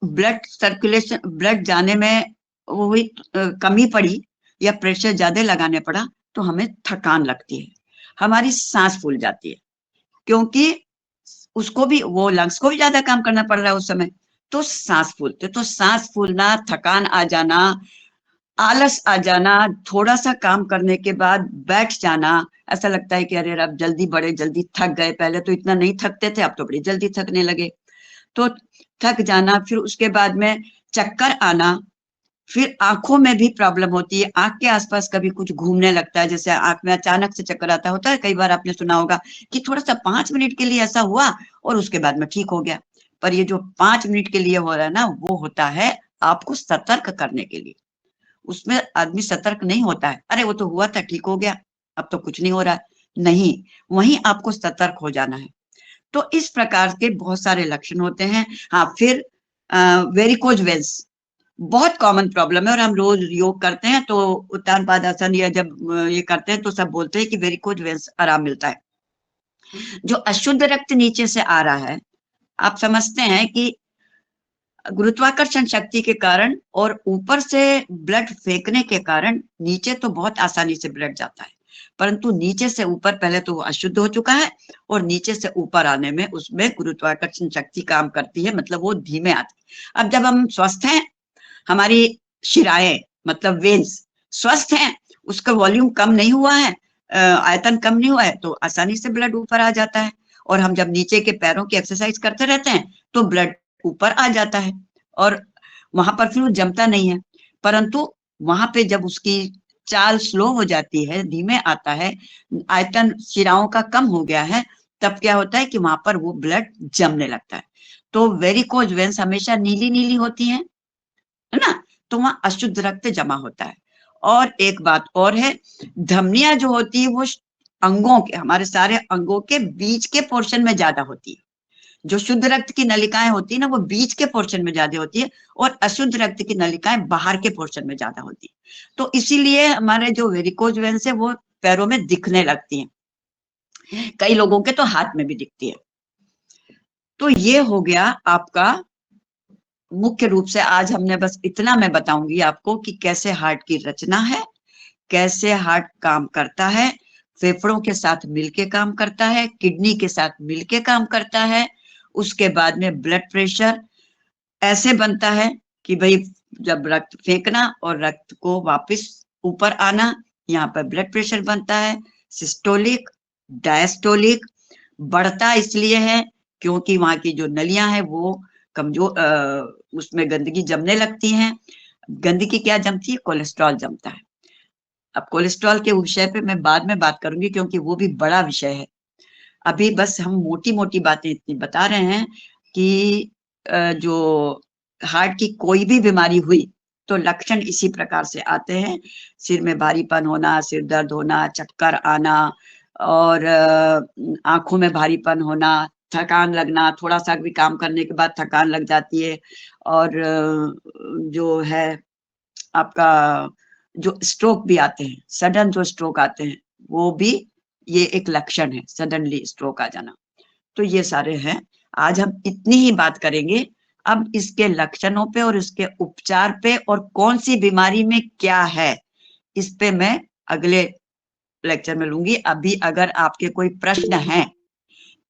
ब्लड सर्कुलेशन, ब्लड जाने में वही कमी पड़ी या प्रेशर ज्यादा लगाने पड़ा तो हमें थकान लगती है, हमारी सांस फूल जाती है, क्योंकि उसको भी, वो लंग्स को भी ज्यादा काम करना पड़ रहा है उस समय, तो सांस फूलते, तो सांस फूलना, थकान आ जाना, आलस आ जाना, थोड़ा सा काम करने के बाद बैठ जाना, ऐसा लगता है कि अरे अब जल्दी बड़े जल्दी थक गए, पहले तो इतना नहीं थकते थे अब तो बड़ी जल्दी थकने लगे, तो थक जाना। फिर उसके बाद में चक्कर आना, फिर आंखों में भी प्रॉब्लम होती है, आंख के आसपास कभी कुछ घूमने लगता है, जैसे आंख में अचानक से चक्कर आता होता है, कई बार आपने सुना होगा कि थोड़ा सा 5 मिनट के लिए ऐसा हुआ और उसके बाद में ठीक हो गया। पर ये जो 5 मिनट के लिए हो रहा है ना, वो होता है आपको सतर्क करने के लिए। उसमें आदमी सतर्क नहीं होता है, अरे वो तो हुआ था ठीक हो गया अब तो कुछ नहीं हो रहा, नहीं, वहीं आपको सतर्क हो जाना है। तो इस प्रकार के बहुत सारे लक्षण होते हैं। हाँ, फिर वेरिकोज वेन्स बहुत कॉमन प्रॉब्लम है, और हम रोज योग करते हैं तो उत्तान पादासन या जब ये करते हैं तो सब बोलते हैं कि वेरिकोज वेन्स आराम मिलता है। जो अशुद्ध रक्त नीचे से आ रहा है, आप समझते हैं कि गुरुत्वाकर्षण शक्ति के कारण और ऊपर से ब्लड फेंकने के कारण नीचे तो बहुत आसानी से ब्लड जाता है, परंतु नीचे से ऊपर पहले तो वो अशुद्ध हो चुका है, और नीचे से ऊपर आने में उसमें गुरुत्वाकर्षण शक्ति काम करती है, मतलब वो धीमे आती है। अब जब हम स्वस्थ हैं, हमारी शिराएं मतलब वेन्स स्वस्थ हैं, उसका वॉल्यूम कम नहीं हुआ है, आयतन कम नहीं हुआ है, तो आसानी से ब्लड ऊपर आ जाता है। और हम जब नीचे के पैरों की एक्सरसाइज करते रहते हैं तो ब्लड ऊपर आ जाता है, और वहां पर फिर वो जमता नहीं है। परंतु वहां पे जब उसकी चाल स्लो हो जाती है, धीमे आता है, आयतन शिराओं का कम हो गया है, तब क्या होता है कि वहां पर वो ब्लड जमने लगता है। तो वेरिकोज वेन्स हमेशा नीली नीली होती हैं, है ना, तो वहां अशुद्ध रक्त जमा होता है। और एक बात और है, धमनियां जो होती है वो अंगों के, हमारे सारे अंगों के बीच के पोर्शन में ज्यादा होती है। जो शुद्ध रक्त की नलिकाएं होती है ना, वो बीच के पोर्शन में ज्यादा होती है, और अशुद्ध रक्त की नलिकाएं बाहर के पोर्शन में ज्यादा होती है। तो इसीलिए हमारे जो वेरिकोज वेन्स है वो पैरों में दिखने लगती हैं, कई लोगों के तो हाथ में भी दिखती है। तो ये हो गया आपका मुख्य रूप से। आज हमने बस इतना मैं बताऊंगी आपको कि कैसे हार्ट की रचना है, कैसे हार्ट काम करता है, फेफड़ों के साथ मिलके काम करता है, किडनी के साथ मिलके काम करता है। उसके बाद में ब्लड प्रेशर ऐसे बनता है कि भाई जब रक्त फेंकना और रक्त को वापस ऊपर आना, यहाँ पर ब्लड प्रेशर बनता है। सिस्टोलिक, डायस्टोलिक बढ़ता इसलिए है क्योंकि वहां की जो नलियां हैं वो कमजोर, उसमें गंदगी जमने लगती है। गंदगी क्या जमती है? कोलेस्ट्रॉल जमता है। अब कोलेस्ट्रॉल के विषय पे मैं बाद में बात करूंगी क्योंकि वो भी बड़ा विषय है। अभी बस हम मोटी मोटी बातें इतनी बता रहे हैं कि जो हार्ट की कोई भी बीमारी हुई तो लक्षण इसी प्रकार से आते हैं। सिर में भारीपन होना, सिर दर्द होना, चक्कर आना, और आंखों में भारीपन होना, थकान लगना, थोड़ा सा भी काम करने के बाद थकान लग जाती है। और जो है आपका जो स्ट्रोक भी आते हैं, सडन जो स्ट्रोक आते हैं, वो भी ये एक लक्षण है, सडनली स्ट्रोक आ जाना। तो ये सारे हैं। आज हम इतनी ही बात करेंगे। अब इसके लक्षणों पे और इसके उपचार पे और कौन सी बीमारी में क्या है, इस पे मैं अगले लेक्चर में लूंगी। अभी अगर आपके कोई प्रश्न हैं,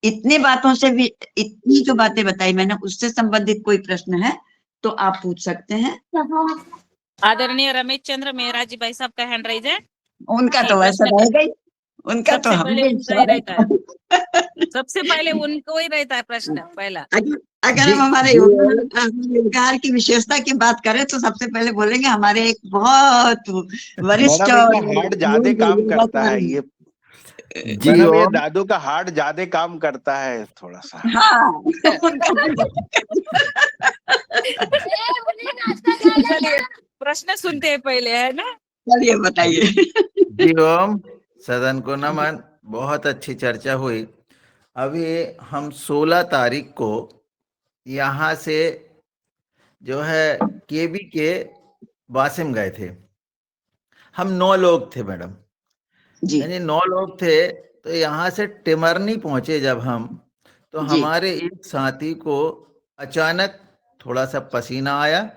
इतनी बातों से भी, इतनी जो बातें बताई मैंने उससे संबंधित कोई प्रश्न है तो आप पूछ सकते हैं। आदरणीय रमेश चंद्र मेहरा जी भाई साहब का हैंड राइज है। उनका जी, तो वैसा प्रश्न रहेगा ही, उनका तो सबसे हम पहले भी उनका ही रहता है। सबसे पहले उनको ही रहता है प्रश्न पहला। अगर हम हमारे योगदान की विशेषता की बात करें तो सबसे पहले बोलेंगे हमारे एक बहुत वरिष्ठ मैडम और इनका हार्ट ज्यादा काम करता है ये। जी मैडम ये ओम। दादू का हार्ट ज्यादा काम करता है थोड़ा सा। हाँ चलिए प्रश्न सुनते हैं पहले, है ना। चलिए बताइए। जी ओम। सदन को नमन। बहुत अच्छी चर्चा हुई। अभी हम 16 तारीख को यहाँ से जो है केबी के वासिम गए थे। हम 9 लोग थे मैडम, जी यानी 9 लोग थे। तो यहाँ से टिमरनी पहुंचे जब हम, तो जी हमारे एक साथी को अचानक थोड़ा सा पसीना आया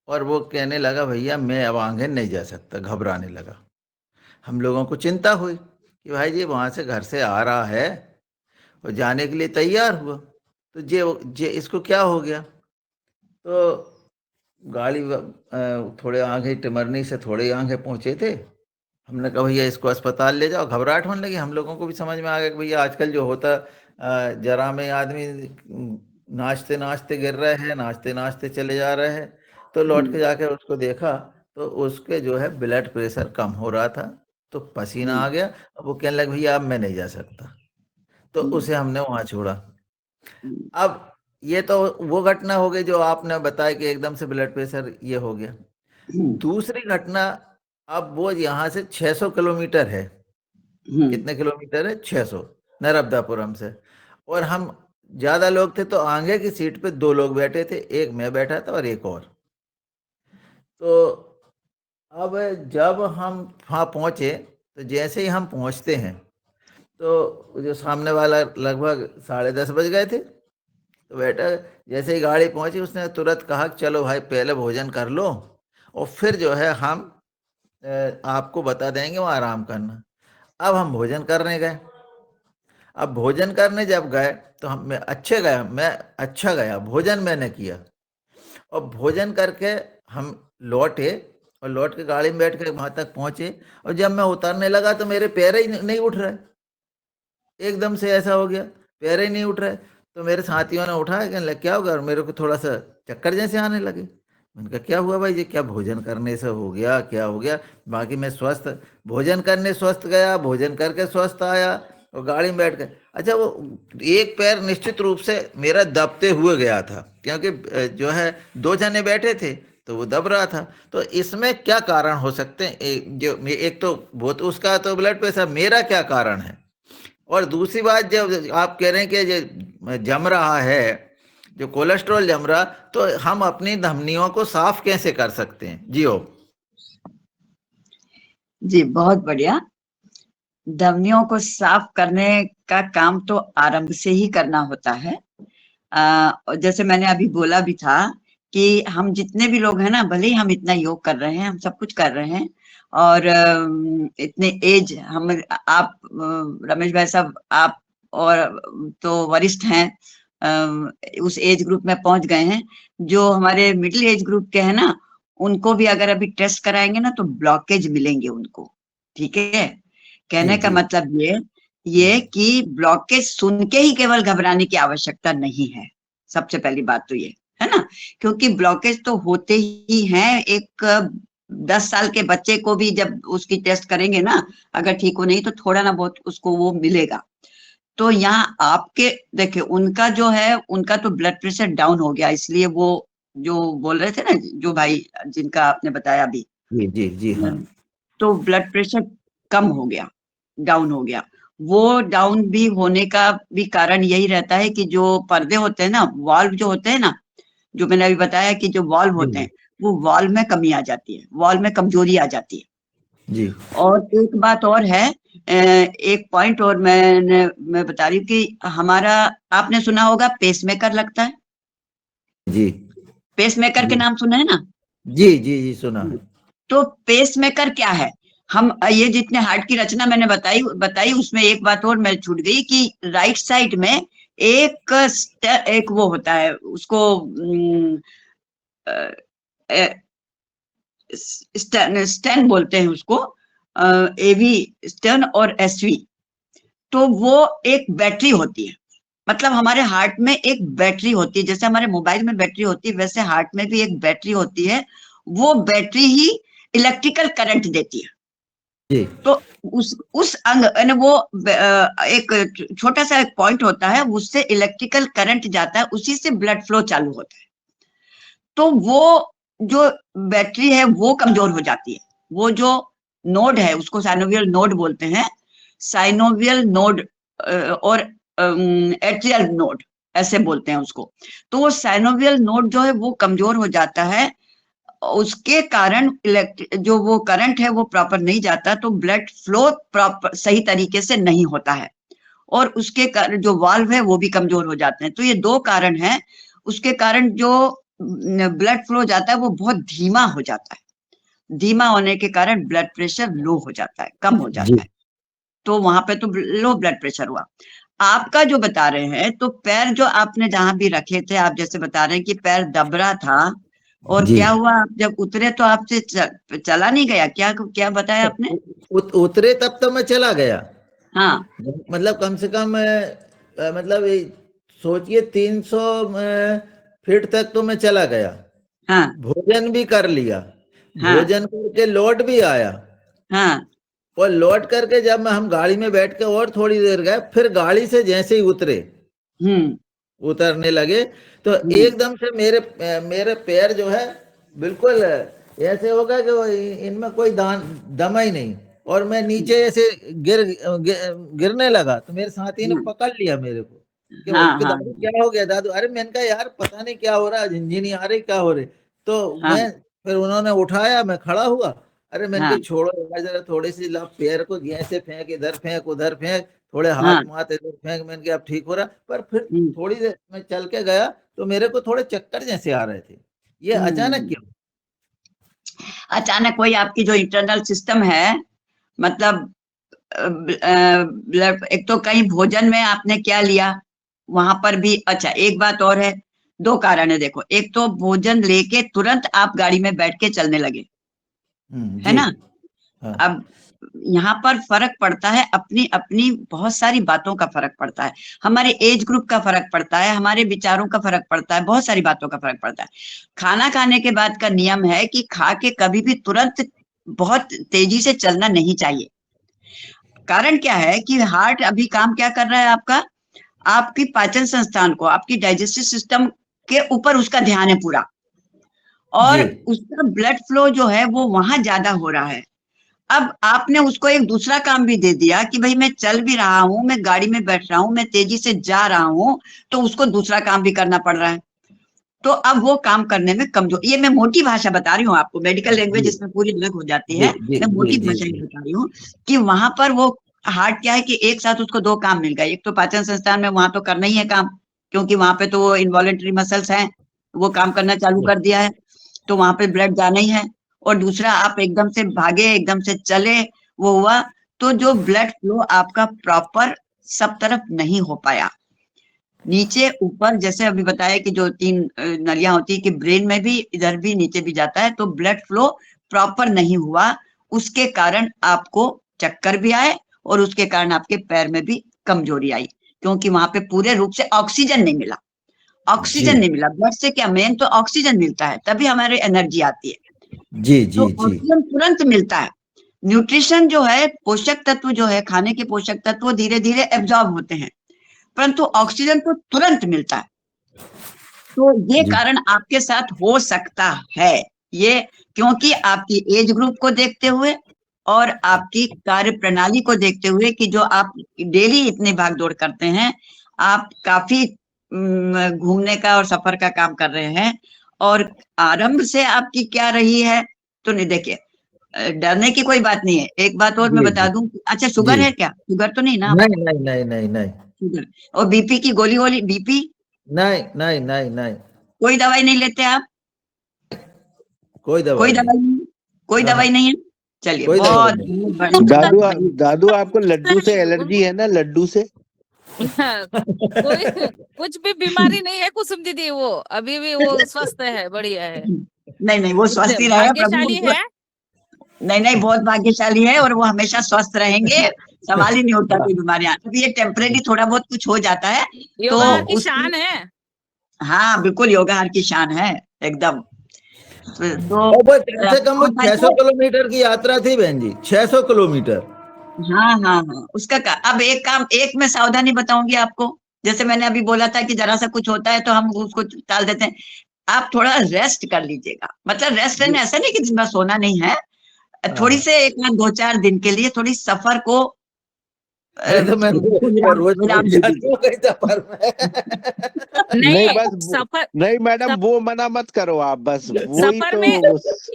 और वो कहने लगा भैया मैं अब आगे नहीं जा सकता, घबराने लगा। हम लोगों को चिंता हुई कि भाई जी वहाँ से घर से आ रहा है और जाने के लिए तैयार हुआ, तो जे इसको क्या हो गया। तो गाड़ी थोड़े आगे टिमरनी से थोड़े आगे पहुँचे थे। हमने कहा भैया इसको अस्पताल ले जाओ। घबराहट होने लगी। हम लोगों को भी समझ में आ गया कि भैया आजकल जो होता जरा में आदमी नाचते नाचते गिर रहे हैं, नाचते नाचते चले जा रहे हैं। तो लौट के जाकर उसको देखा तो उसके जो है ब्लड प्रेशर कम हो रहा था, तो पसीना आ गया। अब वो कहने लगे भैया अब मैं नहीं जा सकता, तो उसे हमने वहां छोड़ा। अब ये तो वो घटना हो गई जो आपने बताया कि एकदम से ब्लड प्रेशर ये हो गया। दूसरी घटना, अब वो यहाँ से 600 किलोमीटर है। कितने किलोमीटर है? 600, नर्मदापुरम से। और हम ज्यादा लोग थे तो आगे की सीट पे 2 लोग बैठे थे, एक मैं बैठा था और एक और। तो अब जब हम वहाँ पहुँचे तो जैसे ही हम पहुँचते हैं तो जो सामने वाला लगभग 10:30 बज गए थे। तो बेटा जैसे ही गाड़ी पहुँची उसने तुरंत कहा चलो भाई पहले भोजन कर लो और फिर जो है हम आपको बता देंगे वहाँ आराम करना। अब हम भोजन करने गए। अब भोजन करने जब गए तो मैं अच्छा गया, भोजन मैंने किया। और भोजन करके हम लौटे और लौट के गाड़ी में बैठ के वहां तक पहुंचे। और जब मैं उतरने लगा तो मेरे पैर ही नहीं उठ रहे। एकदम से ऐसा हो गया, पैर ही नहीं उठ रहे। तो मेरे साथियों ने उठाया, कहने लगे क्या होगा, और मेरे को थोड़ा सा चक्कर जैसे आने लगे। मैंने कहा क्या हुआ भाई जी, क्या भोजन करने से हो गया, क्या हो गया? बाकी मैं स्वस्थ, भोजन करने स्वस्थ गया, भोजन करके स्वस्थ आया और गाड़ी में बैठ गए। अच्छा वो एक पैर निश्चित रूप से मेरा दबते हुए गया था, क्योंकि जो है 2 जने बैठे थे तो वो दब रहा था। तो इसमें क्या कारण हो सकते हैं? एक तो बहुत उसका तो ब्लड प्रेशर, मेरा क्या कारण है? और दूसरी बात, जब आप कह रहे हैं कि जो जम रहा है, जो कोलेस्ट्रॉल जम रहा, तो हम अपनी धमनियों को साफ कैसे कर सकते हैं? जी हो। जी बहुत बढ़िया। धमनियों को साफ करने का काम तो आरंभ से ही करना होता है। जैसे मैंने अभी बोला भी था कि हम जितने भी लोग हैं ना, भले ही हम इतना योग कर रहे हैं, हम सब कुछ कर रहे हैं, और इतने एज हम आप रमेश भाई साहब, आप और तो वरिष्ठ हैं, उस एज ग्रुप में पहुंच गए हैं। जो हमारे मिडिल एज ग्रुप के हैं ना, उनको भी अगर अभी टेस्ट कराएंगे ना तो ब्लॉकेज मिलेंगे उनको। ठीक है, कहने का जी। मतलब ये कि ब्लॉकेज सुन के ही केवल घबराने की आवश्यकता नहीं है। सबसे पहली बात तो ये है ना, क्योंकि ब्लॉकेज तो होते ही हैं। एक 10 साल के बच्चे को भी जब उसकी टेस्ट करेंगे ना, अगर ठीक हो नहीं तो थोड़ा ना बहुत उसको वो मिलेगा। तो यहाँ आपके देखिए, उनका जो है, उनका तो ब्लड प्रेशर डाउन हो गया, इसलिए वो जो बोल रहे थे ना, जो भाई जिनका आपने बताया अभी, जी जी जी हाँ। तो ब्लड प्रेशर कम हो गया, डाउन हो गया। वो डाउन भी होने का भी कारण यही रहता है कि जो पर्दे होते हैं ना, वाल्व जो होते हैं ना, जो मैंने अभी बताया कि जो वाल्व होते हैं, वो वाल्व में कमी आ जाती है, वाल्व में कमजोरी आ जाती है। जी और एक बात और है, एक पॉइंट और मैं बता रही हूँ कि हमारा, आपने सुना होगा पेसमेकर लगता है, जी पेसमेकर के जी नाम सुना है ना? जी जी जी सुना है। तो पेसमेकर क्या है? हम ये जितने हार्ट की रचना मैंने बताई उसमें एक बात और मैं छूट गई कि राइट साइड में एक वो होता है, उसको स्टेन बोलते हैं उसको, एवी स्टेन और एसवी। तो वो एक बैटरी होती है, मतलब हमारे हार्ट में एक बैटरी होती है, जैसे हमारे मोबाइल में बैटरी होती है, वैसे हार्ट में भी एक बैटरी होती है। वो बैटरी ही इलेक्ट्रिकल करंट देती है। जी तो उस अंग यानी वो एक छोटा सा एक पॉइंट होता है, उससे इलेक्ट्रिकल करंट जाता है, उसी से ब्लड फ्लो चालू होता है। तो वो जो बैटरी है वो कमजोर हो जाती है। वो जो नोड है उसको साइनोवियल नोड बोलते हैं, साइनोवियल नोड और एट्रियल नोड ऐसे बोलते हैं उसको। तो वो साइनोवियल नोड जो है वो कमजोर हो जाता है, उसके कारण जो वो करंट है वो प्रॉपर नहीं जाता, तो ब्लड फ्लो प्रॉपर सही तरीके से नहीं होता है, और उसके कारण जो वाल्व है वो भी कमजोर हो जाते हैं। तो ये दो कारण हैं, उसके कारण जो ब्लड फ्लो जाता है वो बहुत धीमा हो जाता है। धीमा होने के कारण ब्लड प्रेशर लो हो जाता है, कम हो जी जाता है। तो वहां पे तो लो ब्लड प्रेशर हुआ। आपका जो बता रहे हैं, तो पैर जो आपने जहां भी रखे थे, आप जैसे बता रहे हैं कि पैर दब रहा था, और जी। क्या हुआ, आप जब उतरे तो आपसे चला नहीं गया? क्या क्या बताया आपने? उतरे तब तो मैं चला गया। हाँ मतलब कम से कम मतलब सोचिए 300 फीट तक तो मैं चला गया। हाँ भोजन भी कर लिया, हाँ भोजन करके लौट भी आया, हाँ। और लौट करके जब हम गाड़ी में बैठ के और थोड़ी देर गए, फिर गाड़ी से जैसे ही हम्म उतरने लगे, तो हम्म एकदम से मेरे पैर जो है बिल्कुल ऐसे हो गया कि इनमें कोई दम ही नहीं, और मैं नीचे ऐसे गिरने लगा। तो मेरे साथी ने पकड़ लिया मेरे को कि हाँ हाँ दादू क्या हो गया दादू? अरे मैंने कहा यार पता नहीं क्या हो रहा है, झिनझिनी आ रही, क्या हो रही। तो हाँ मैं फिर उन्होंने उठाया, मैं खड़ा हुआ। अरे मैंने हाँ कहा छोड़ो यार, जरा थोड़ी सी ला पैर को ऐसे फेंक, इधर फेंक उधर फेंक, थोड़े हाँ हाथ माथ इधर फेंक। मैंने कहा अब ठीक हो रहा। पर फिर हम्म थोड़ी देर मैं चल के गया तो मेरे को थोड़े चक्कर जैसे आ रहे थे। ये अचानक हम्म। क्यों? अचानक वही आपकी जो इंटरनल सिस्टम है, मतलब ब्लड, एक तो कहीं भोजन में आपने क्या लिया, वहां पर भी। अच्छा एक बात और है, दो कारण है देखो, एक तो भोजन लेके तुरंत आप गाड़ी में बैठ के चलने लगे, है जी ना? हाँ अब यहाँ पर फर्क पड़ता है, अपनी अपनी बहुत सारी बातों का फर्क पड़ता है, हमारे एज ग्रुप का फर्क पड़ता है, हमारे विचारों का फर्क पड़ता है, बहुत सारी बातों का फर्क पड़ता है। खाना खाने के बाद का नियम है कि खा के कभी भी तुरंत बहुत तेजी से चलना नहीं चाहिए। कारण क्या है कि हार्ट अभी काम क्या कर रहा है आपका, आपकी पाचन संस्थान को, आपकी डाइजेस्टिव सिस्टम के ऊपर उसका ध्यान है पूरा। और जी। उसका ब्लड फ्लो जो है वो वहां ज्यादा हो रहा है। अब आपने उसको एक दूसरा काम भी दे दिया कि भाई मैं चल भी रहा हूँ, मैं गाड़ी में बैठ रहा हूँ, मैं तेजी से जा रहा हूँ, तो उसको दूसरा काम भी करना पड़ रहा है। तो अब वो काम करने में कमजोर, ये मैं मोटी भाषा बता रही हूँ आपको, मेडिकल लैंग्वेज जी इसमें पूरी अलग हो जाती जी है। जी मैं जी मोटी जी भाषा ही जी बता रही हूँ कि वहां पर वो हार्ट क्या है कि एक साथ उसको दो काम मिल गए। एक तो पाचन संस्थान में वहां तो करना ही है काम, क्योंकि वहां पे तो वो इन्वॉलेंटरी मसल्स हैं, वो काम करना चालू कर दिया है, तो वहां पे ब्लड जाना ही है। और दूसरा, आप एकदम से भागे, एकदम से चले, वो हुआ, तो जो ब्लड फ्लो आपका प्रॉपर सब तरफ नहीं हो पाया। नीचे ऊपर जैसे अभी बताया कि जो तीन नलियां होती है कि ब्रेन में भी, इधर भी, नीचे भी जाता है, तो ब्लड फ्लो प्रॉपर नहीं हुआ, उसके कारण आपको चक्कर भी आए और उसके कारण आपके पैर में भी कमजोरी आई, क्योंकि वहां पे पूरे रूप से ऑक्सीजन नहीं मिला। जी ऑक्सीजन नहीं मिला, ब्लड से क्या, मेन तो ऑक्सीजन मिलता है, तभी हमारी एनर्जी आती है। जी तो जी जी ऑक्सीजन तुरंत मिलता है। न्यूट्रिशन जो है, पोषक तत्व जो है, खाने के पोषक तत्व धीरे धीरे एब्जॉर्ब होते हैं, परंतु ऑक्सीजन तो तुरंत मिलता है। तो ये जी कारण आपके साथ हो सकता है, ये क्योंकि आपकी एज ग्रुप को देखते हुए और आपकी कार्य प्रणाली को देखते हुए कि जो आप डेली इतनी भाग दौड़ करते हैं, आप काफी घूमने का और सफर का काम कर रहे हैं, और आरंभ से आपकी क्या रही है, तो नहीं देखिए, डरने की कोई बात नहीं है। एक बात और मैं जी बता जी दूं, अच्छा जी शुगर है क्या? शुगर तो नहीं ना नहीं आपको? नहीं नहीं नहीं नहीं शुगर और बीपी की गोली वोली, बीपी नहीं नहीं नहीं नहीं कोई दवाई नहीं लेते आप? कोई कोई दवाई नहीं। दवाई नहीं, कोई हाँ, दवाई नहीं है। चलिए, कोई दवाई बहुत नहीं। बहुत बढ़िया, दादू बहुत दादू आपको लड्डू से एलर्जी है ना, लड्डू से? कोई कुछ भी बीमारी नहीं है कुसुम दीदी, वो अभी भी वो स्वस्थ है, बढ़िया है, नहीं नहीं, वो स्वस्थ ही रहे प्रभु भाग्यशाली उनको। है। नहीं नहीं, बहुत भाग्यशाली है और वो हमेशा स्वस्थ रहेंगे, सवाल ही नहीं उठता कोई बीमारियां। अभी ये टेम्परेरी थोड़ा बहुत कुछ हो जाता है, तो योगा की उसकी, शान है। हाँ बिल्कुल, योगा हर की शान है एकदम। तो और वो कम से कम वो और भाई 600 साहब, किलोमीटर की यात्रा थी बहन जी, 600 किलोमीटर। हाँ हाँ हाँ, उसका अब एक काम, एक मैं सावधानी बताऊंगी आपको। जैसे मैंने अभी बोला था कि जरा सा कुछ होता है तो हम उसको टाल देते हैं। आप थोड़ा रेस्ट कर लीजिएगा, मतलब रेस्ट जी लेना ऐसा नहीं कि दिन भर सोना नहीं है, थोड़ी हाँ। से एक ना दो चार दिन के लिए थोड़ी सफर को अरे तो मैं विराम रोज थोड़ी विराम दे जाती दीजिए। हूँ कहीं सफर में। नहीं, नहीं, बस सफर नहीं मैडम, सफ, वो मना मत करो आप, बस वो ही सफर तो में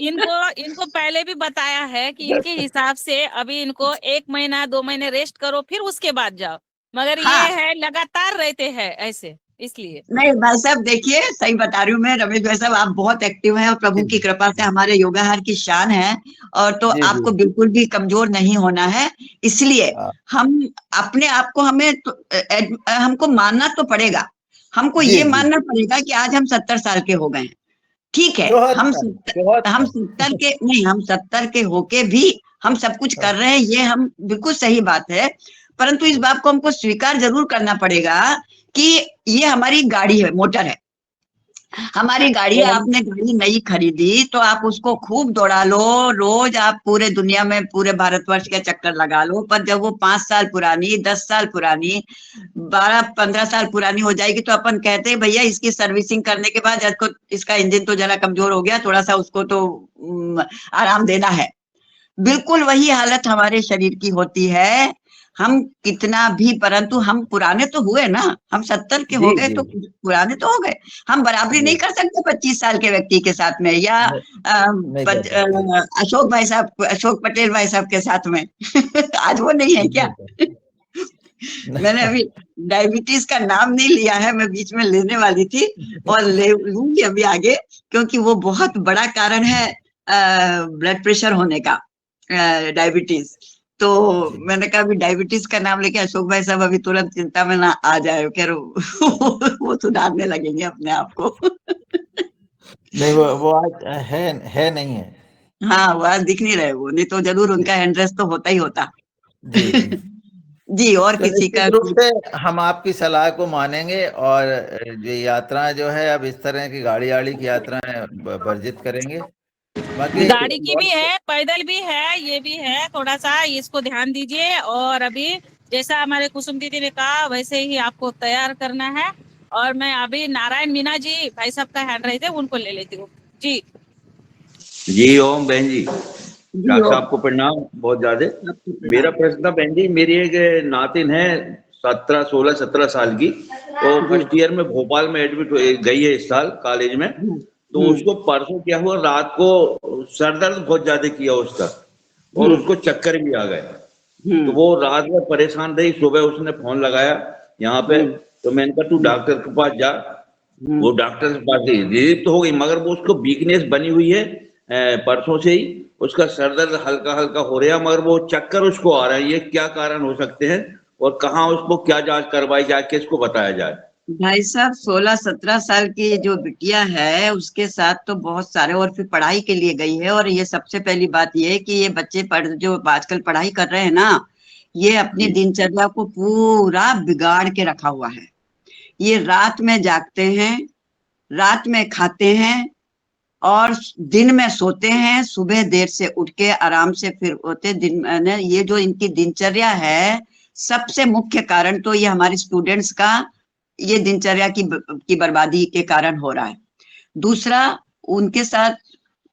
इनको इनको पहले भी बताया है कि इनके हिसाब से अभी इनको 1 महीना 2 महीने रेस्ट करो, फिर उसके बाद जाओ, मगर ये हाँ, है लगातार रहते हैं ऐसे, इसलिए। नहीं भाई साहब, देखिए सही बता रही हूँ मैं, रमेश भाई साहब आप बहुत एक्टिव हैं और प्रभु की कृपा से हमारे योगाहार की शान है, और तो जी जी आपको बिल्कुल भी कमजोर नहीं होना है। इसलिए हाँ, हम अपने आप को, हमें तो, हमको मानना तो पड़ेगा। हमको जी ये जी मानना पड़ेगा कि आज हम 70 साल के हो गए हैं। ठीक है, बहुत हम कम, 70, बहुत हम कम। 70 के नहीं, हम 70 के होके भी हम सब कुछ हाँ, कर रहे हैं, ये हम बिल्कुल सही बात है। परंतु इस बात को हमको स्वीकार जरूर करना पड़ेगा कि ये हमारी गाड़ी है, मोटर है। हमारी गाड़ी है, तो हम आपने गाड़ी नई खरीदी तो आप उसको खूब दौड़ा लो, रोज आप पूरे दुनिया में, पूरे भारतवर्ष के चक्कर लगा लो, पर जब वो 5 साल पुरानी, 10 साल पुरानी, 12-15 साल पुरानी हो जाएगी, तो अपन कहते हैं भैया इसकी सर्विसिंग करने के बाद इसको, इसका इंजन तो जरा कमजोर हो गया, थोड़ा सा उसको तो आराम देना है। बिल्कुल वही हालत हमारे शरीर की होती है। हम कितना भी, परंतु हम पुराने तो हुए ना, हम 70 के हो जी गए जी तो पुराने तो हो गए। हम बराबरी नहीं जी कर सकते 25 साल के व्यक्ति के साथ में, या नहीं, नहीं कर सकते। अशोक भाई साहब, अशोक पटेल भाई साहब के साथ में। आज वो नहीं है क्या? नहीं कर- मैंने नहीं। अभी डायबिटीज का नाम नहीं लिया है, मैं बीच में लेने वाली थी और लूंगी अभी आगे, क्योंकि वो बहुत बड़ा कारण है ब्लड प्रेशर होने का, डायबिटीज। तो जी मैंने कहा अभी डायबिटीज का नाम लेके अशोक भाई साहब अभी तुरंत चिंता में ना आ जाए, कह रहे वो सुधारने लगेंगे अपने आप को। नहीं, वो आज है नहीं है। हाँ, वो आज दिख नहीं रहे, वो नहीं तो जरूर उनका एंड्रेस तो होता ही होता। जी जी जी, और तो किसी का? निश्चित रूप से हम आपकी सलाह को मानेंगे, और ये यात्राएं जो है अब इस तरह की गाड़ी आड़ी की यात्राएं वर्जित करेंगे। बाकी गाड़ी की भी बहुत है, पैदल भी है, ये भी है, थोड़ा सा इसको ध्यान दीजिए। और अभी जैसा हमारे कुसुम दीदी ने कहा वैसे ही आपको तैयार करना है। और मैं अभी नारायण मीना जी भाई साहब का हैंड रहे थे, उनको ले लेती हूँ जी। जी ओम बहन जी, जी डॉक्टर ओम, साहब को प्रणाम बहुत ज्यादा। आपको मेरा प्रणाम। प्रश्न था बहन जी, मेरी एक नातिन है 16 साल की, वो जी। फर्स्ट ईयर में भोपाल में एडमिट गई है इस साल कॉलेज में। तो हम्म, उसको परसों क्या हुआ, रात को सर दर्द बहुत ज्यादा किया उसका, और हम्म, उसको चक्कर भी आ गए। तो हम्म, वो रात भर परेशान रही, सुबह उसने फोन लगाया यहाँ पे, हम्म, तो मैंने कहा तू हम्म, डॉक्टर के पास जा। हम्म, वो डॉक्टर के पास गई, रिलीफ तो हो गई, मगर वो उसको वीकनेस बनी हुई है परसों से ही। उसका सर दर्द हल्का हल्का हो रहा है, मगर वो चक्कर उसको आ रहा है। ये क्या कारण हो सकते हैं, और कहाँ उसको क्या जांच करवाई जाए, किसको बताया जाए? भाई साहब 16-17 साल की जो बिटिया है उसके साथ तो बहुत सारे, और फिर पढ़ाई के लिए गई है। और ये सबसे पहली बात ये है कि ये बच्चे जो आजकल पढ़ाई कर रहे हैं ना, ये अपनी जी दिनचर्या को पूरा बिगाड़ के रखा हुआ है। ये रात में जागते हैं, रात में खाते हैं, और दिन में सोते हैं, सुबह देर से उठ के आराम से फिर होते दिन में। ये जो इनकी दिनचर्या है, सबसे मुख्य कारण तो ये हमारे स्टूडेंट्स का ये दिनचर्या की बर्बादी के कारण हो रहा है। दूसरा, उनके साथ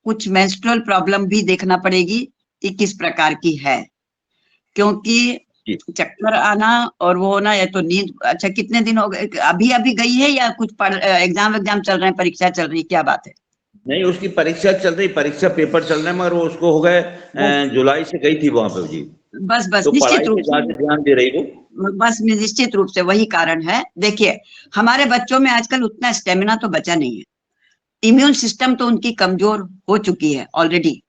कुछ मेंस्ट्रुअल प्रॉब्लम भी देखना पड़ेगी कि किस प्रकार की है, क्योंकि जी। चक्कर आना और वो होना, या तो नींद। अच्छा, कितने दिन हो गए, अभी अभी गई है या कुछ एग्जाम चल रहे हैं, परीक्षा चल रही है, क्या बात है? नहीं, उसकी परीक्षा चल रही, परीक्षा पेपर चल रहे हैं, मगर वो उसको हो गए बस जुलाई से गई थी वहां पे जी। बस बस तो निश्चित पढ़ाई रूप पे से, ज्यादा ध्यान दे रही वो। बस निश्चित रूप से वही कारण है। देखिए, हमारे बच्चों में आजकल उतना स्टेमिना तो बचा नहीं है। इम्यून सिस्टम तो उनकी कमजोर हो चुकी है ऑलरेडी।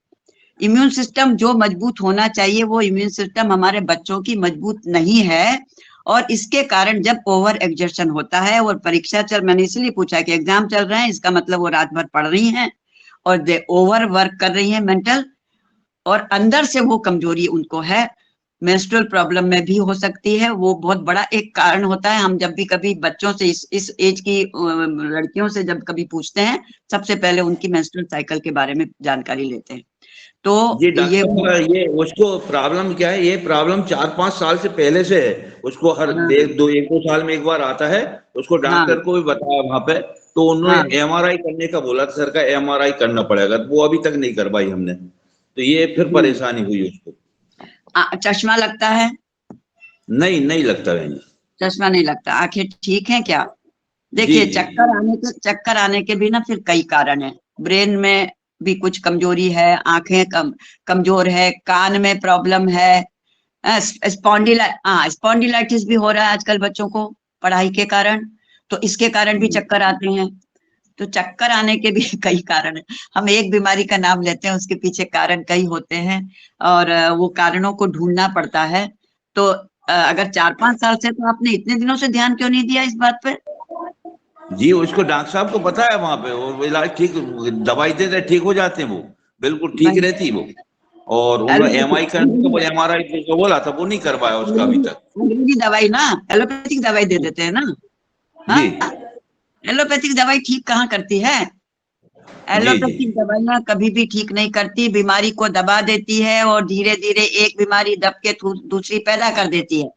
इम्यून सिस्टम जो मजबूत होना चाहिए, वो इम्यून सिस्टम हमारे बच्चों की मजबूत नहीं है। और इसके कारण जब ओवर एग्जर्शन होता है, और परीक्षा चल, मैंने इसलिए पूछा कि एग्जाम चल रहे हैं, इसका मतलब वो रात भर पढ़ रही हैं और दे ओवर वर्क कर रही हैं मेंटल, और अंदर से वो कमजोरी उनको है। मेंस्ट्रुअल प्रॉब्लम में भी हो सकती है, वो बहुत बड़ा एक कारण होता है। हम जब भी कभी बच्चों से, इस एज की लड़कियों से जब कभी पूछते हैं, सबसे पहले उनकी मेंस्ट्रुअल साइकिल के बारे में जानकारी लेते हैं। तो जी ये, डॉक्टर साहब, ये उसको प्रॉब्लम क्या है? ये प्रॉब्लम 4-5 साल से पहले से है। उसको हर हाँ, एक दो साल में एक बार आता है। उसको हाँ, डॉक्टर को भी बताया वहां पे, तो उन्होंने हाँ, एमआरआई करने का बोला था, सर का एमआरआई करना पड़ेगा, तो वो अभी तक नहीं करवाई हमने। तो ये फिर हम्म। परेशानी हुई उसको। चश्मा लगता है? नहीं, नहीं लगता बहन जी। चश्मा नहीं लगता। आंखें ठीक हैं क्या? जी देखिए, जी। चक्कर आने के भी ना फिर कई कारण है। ब्रेन में भी कुछ कमजोरी है, आंखें कमजोर है, कान में प्रॉब्लम है, स्पॉन्डिलाइटिस भी हो रहा है आजकल बच्चों को पढ़ाई के कारण। तो इसके कारण भी चक्कर आते हैं। तो चक्कर आने के भी कई कारण है। हम एक बीमारी का नाम लेते हैं, उसके पीछे कारण कई होते हैं, और वो कारणों को ढूंढना पड़ता है। तो अगर 4-5 साल से, तो आपने इतने दिनों से ध्यान क्यों नहीं दिया इस बात पे? जी, उसको डॉक्टर साहब को पता है वहां पे, वो इलाज ठीक, दवाई देते ठीक हो जाते हैं वो, बिल्कुल ठीक भाई, रहती है वो। और उन्होंने एलोपैथिक एमआई करने का वो एमआरआई को बोला था, वो नहीं करवाया उसका अभी तक। अंग्रेजी दवाई ना, एलोपैथिक दवाई दे देते हैं ना। जी हाँ, एलोपैथिक दवाई ठीक कहाँ करती है? जी। जी एलोपैथिक दवाइयां कभी भी ठीक नहीं करती, बीमारी को दबा देती है, और धीरे धीरे एक बीमारी दब के दूसरी पैदा कर देती है,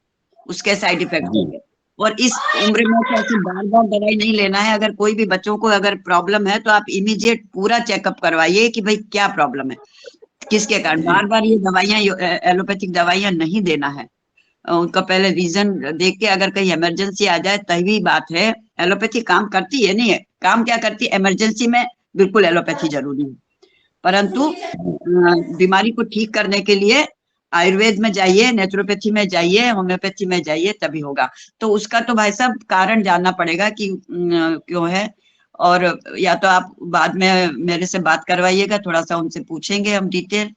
उसके साइड इफेक्ट जी। होंगे। और इस उम्र में तो ऐसे बार बार दवाई नहीं लेना है। अगर कोई भी बच्चों को अगर प्रॉब्लम है, तो आप इमीडिएट पूरा चेकअप करवाइए कि भाई क्या प्रॉब्लम है, किसके कारण। जी बार बार ये दवाइयां, एलोपैथिक दवाइयां नहीं देना है। उनका पहले रीजन देख के, अगर कहीं इमरजेंसी आ जाए तभी बात है। एलोपैथी काम करती है, नहीं है काम क्या करती है इमरजेंसी में, बिल्कुल एलोपैथी जरूरी है। परंतु बीमारी को ठीक करने के लिए आयुर्वेद में जाइए, नेचुरोपैथी में जाइए, होम्योपैथी में जाइए, तभी होगा। तो उसका तो भाई साहब कारण जानना पड़ेगा कि क्यों है। और या तो आप बाद में मेरे से बात करवाइएगा, थोड़ा सा उनसे पूछेंगे हम डिटेल,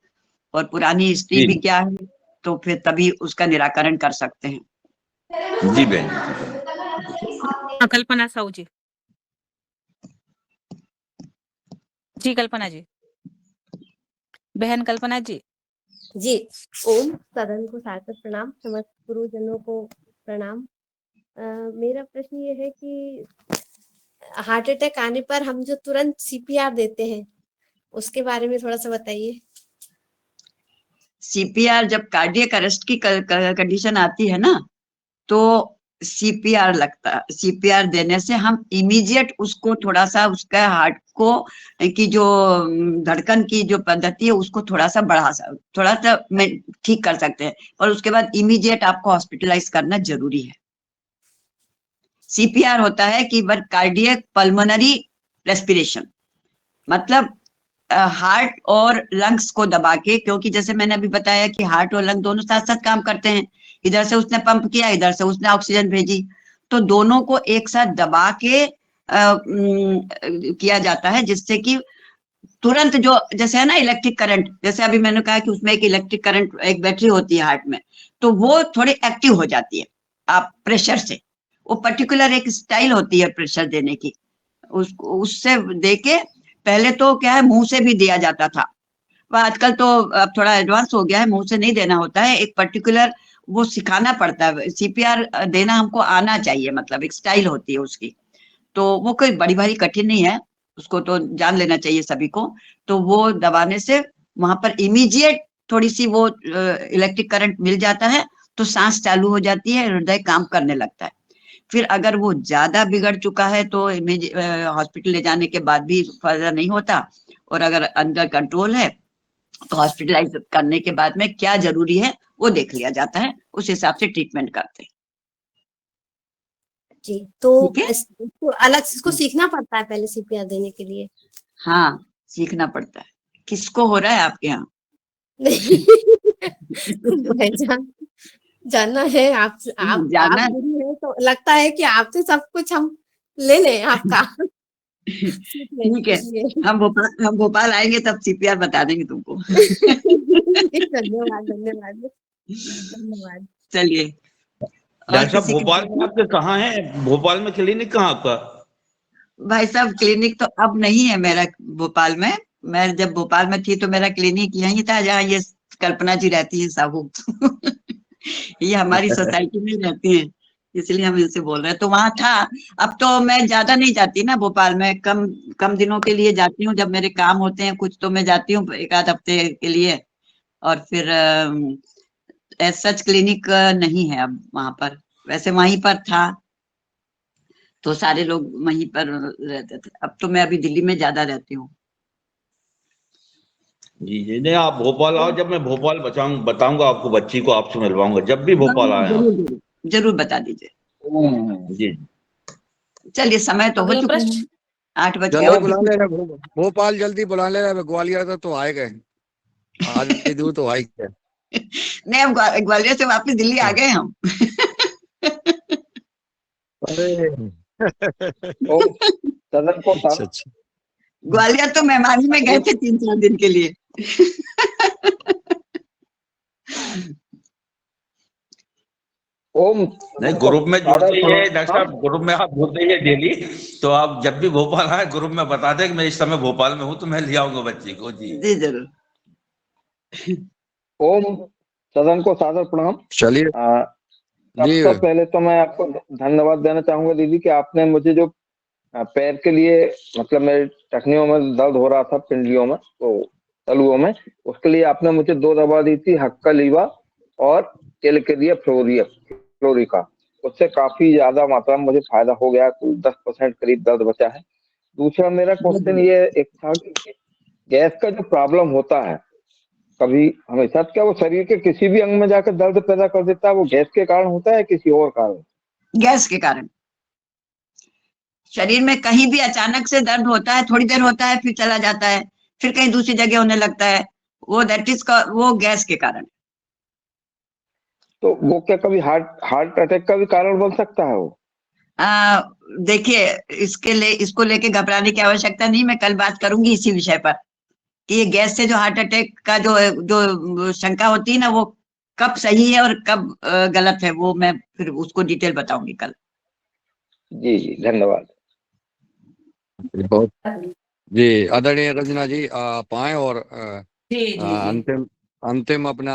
और पुरानी हिस्ट्री जी। भी क्या है, तो फिर तभी उसका निराकरण कर सकते हैं। जी बहन कल्पना साहू जी। जी कल्पना जी, बहन कल्पना जी। जी। ओम, सदन को सार्थक प्रणाम, समस्त गुरुजनों को प्रणाम। मेरा प्रश्न ये है कि हार्ट अटैक आने पर हम जो तुरंत सीपीआर देते हैं, उसके बारे में थोड़ा सा बताइए। सीपीआर जब कार्डियक अरेस्ट की कंडीशन आती है ना, तो सीपीआर लगता है। सीपीआर देने से हम इमीडिएट उसको थोड़ा सा उसका हार्ट को की जो धड़कन की जो पद्धति है उसको थोड़ा सा ठीक कर सकते हैं, और उसके बाद इमीडिएट आपको हॉस्पिटलाइज करना जरूरी है। सीपीआर होता है कि बट कार्डियक पल्मोनरी रेस्पिरेशन, मतलब हार्ट और लंग्स को दबा के, क्योंकि जैसे मैंने अभी बताया कि हार्ट और लंग दोनों साथ साथ काम करते हैं। इधर से उसने पंप किया, इधर से उसने ऑक्सीजन भेजी, तो दोनों को एक साथ दबा के किया जाता है, जिससे कि तुरंत जो जैसे है ना इलेक्ट्रिक करंट, जैसे अभी मैंने कहा कि उसमें एक इलेक्ट्रिक करंट, एक बैटरी होती है हार्ट में, तो वो थोड़ी एक्टिव हो जाती है आप प्रेशर से। वो पर्टिकुलर एक स्टाइल होती है प्रेशर देने की, उससे दे के पहले तो क्या है मुंह से भी दिया जाता था, वह आजकल तो अब थोड़ा एडवांस हो गया है, मुंह से नहीं देना होता है, एक पर्टिकुलर वो सिखाना पड़ता है। सीपीआर देना हमको आना चाहिए, मतलब एक स्टाइल होती है उसकी, तो वो कोई बड़ी भारी कठिन नहीं है, उसको तो जान लेना चाहिए सभी को। तो वो दबाने से वहां पर इमीडिएट थोड़ी सी वो इलेक्ट्रिक करंट मिल जाता है, तो सांस चालू हो जाती है, हृदय काम करने लगता है। फिर अगर वो ज्यादा बिगड़ चुका है तो हॉस्पिटल ले जाने के बाद भी फायदा नहीं होता, और अगर अंडर कंट्रोल है तो हॉस्पिटलाइज करने के बाद में क्या जरूरी है वो देख लिया जाता है, उस हिसाब से ट्रीटमेंट करते हैं। जी, तो ठीक है? इसको अलग से इसको सीखना पड़ता है पहले सीपीआर देने के लिए? हाँ, सीखना पड़ता है। किसको हो रहा है आपके यहाँ? भाईजान, जानना है आपसे, आप जानना गुरु हैं तो लगता है कि आपसे सब कुछ हम ले लें आपका। सीख लें ठीक है, इसलिए। हम भोपाल आएंगे तब सीपीआर बता देंगे तुमको। धन्यवाद धन्यवाद धन्यवाद। चलिए, और डॉक्टर साहब किसी की भोपाल में आपके कहाँ है? भोपाल में क्लिनिक कहाँ आपका? भाई साहब क्लिनिक तो अब नहीं है मेरा भोपाल में। मैं जब भोपाल में थी तो मेरा क्लिनिक यहीं था जहाँ ये कल्पना जी रहती है साहू। ये हमारी सोसाइटी में रहती है, इसलिए हम इनसे बोल रहे हैं। तो वहां था, अब तो मैं ज्यादा नहीं जाती ना भोपाल में, कम कम दिनों के लिए जाती हूँ, जब मेरे काम होते हैं कुछ तो मैं जाती हूँ एक आध हफ्ते के लिए, और फिर एज सच क्लिनिक नहीं है अब वहां पर। वैसे वहीं पर था तो सारे लोग वहीं पर रहते थे, अब तो मैं अभी दिल्ली में ज्यादा रहती हूँ। जी जी, नहीं आप भोपाल आओ, जब मैं भोपाल बताऊंगा आपको, बच्ची को आपसे मिलवाऊंगा जब भी भोपाल आए आप। जरूर जरूर जरूर बता दीजिए। जी चलिए, समय तो हो अगला चुका है, प्रश्न। 8 बज जल्दी गए। बुला लेना भोपाल, जल्दी बुला लेना। ग्वालियर तो आए गए, आधी दूर तो आई गए। नहीं, हम ग्वालियर से वापस दिल्ली आ गए हम। अरे सदन को अच्छा अच्छा। ग्वालियर तो मेहमानी में गए थे 3-4 दिन के लिए। ओम नहीं, ग्रुप में जुड़ते ही है डॉक्टर साहब, ग्रुप में आप जुड़ते ही है डेली, तो आप जब भी भोपाल आए ग्रुप में बता दें कि मैं इस समय भोपाल में हूँ, तो मैं ले आऊंगा बच्ची को। जी जी जरूर। ओम, सदन को सादर प्रणाम। चलिए जी। सबसे पहले तो मैं आपको धन्यवाद देना चाहूंगा दीदी कि आपने मुझे जो पैर के लिए, मतलब मेरे टखनियों में दर्द हो रहा था, पिंडलियों में, तो तलुओं में, उसके लिए आपने मुझे 2 दवा दी थी, हक्का लीवा और केलकेरिया फ्लोरिका। उससे काफी ज्यादा मात्रा में मुझे फायदा हो गया, कुल 10% करीब दर्द बचा है। दूसरा मेरा क्वेश्चन ये एक था कि गैस का जो प्रॉब्लम होता है कभी हमेशा, क्या वो शरीर के किसी भी अंग में जाकर दर्द पैदा कर देता है? वो गैस के कारण होता है किसी और कारण? गैस के कारण शरीर में कहीं भी अचानक से दर्द होता है, थोड़ी देर होता है फिर चला जाता है, फिर कहीं दूसरी जगह होने लगता है, वो वो गैस के कारण। तो वो क्या कभी हार्ट अटैक का भी कारण बन सकता है वो? देखिए, इसको लेके घबराने की आवश्यकता नहीं, मैं कल बात करूंगी इसी विषय पर कि ये गैस से जो हार्ट अटैक का जो जो शंका होती है ना, वो कब सही है और कब गलत है, वो मैं फिर उसको डिटेल बताऊंगी कल। जी जी, धन्यवाद। बहुत जी, आदरणीय रंजना जी, आप आए और जी जी जी अंतिम अंतिम अपना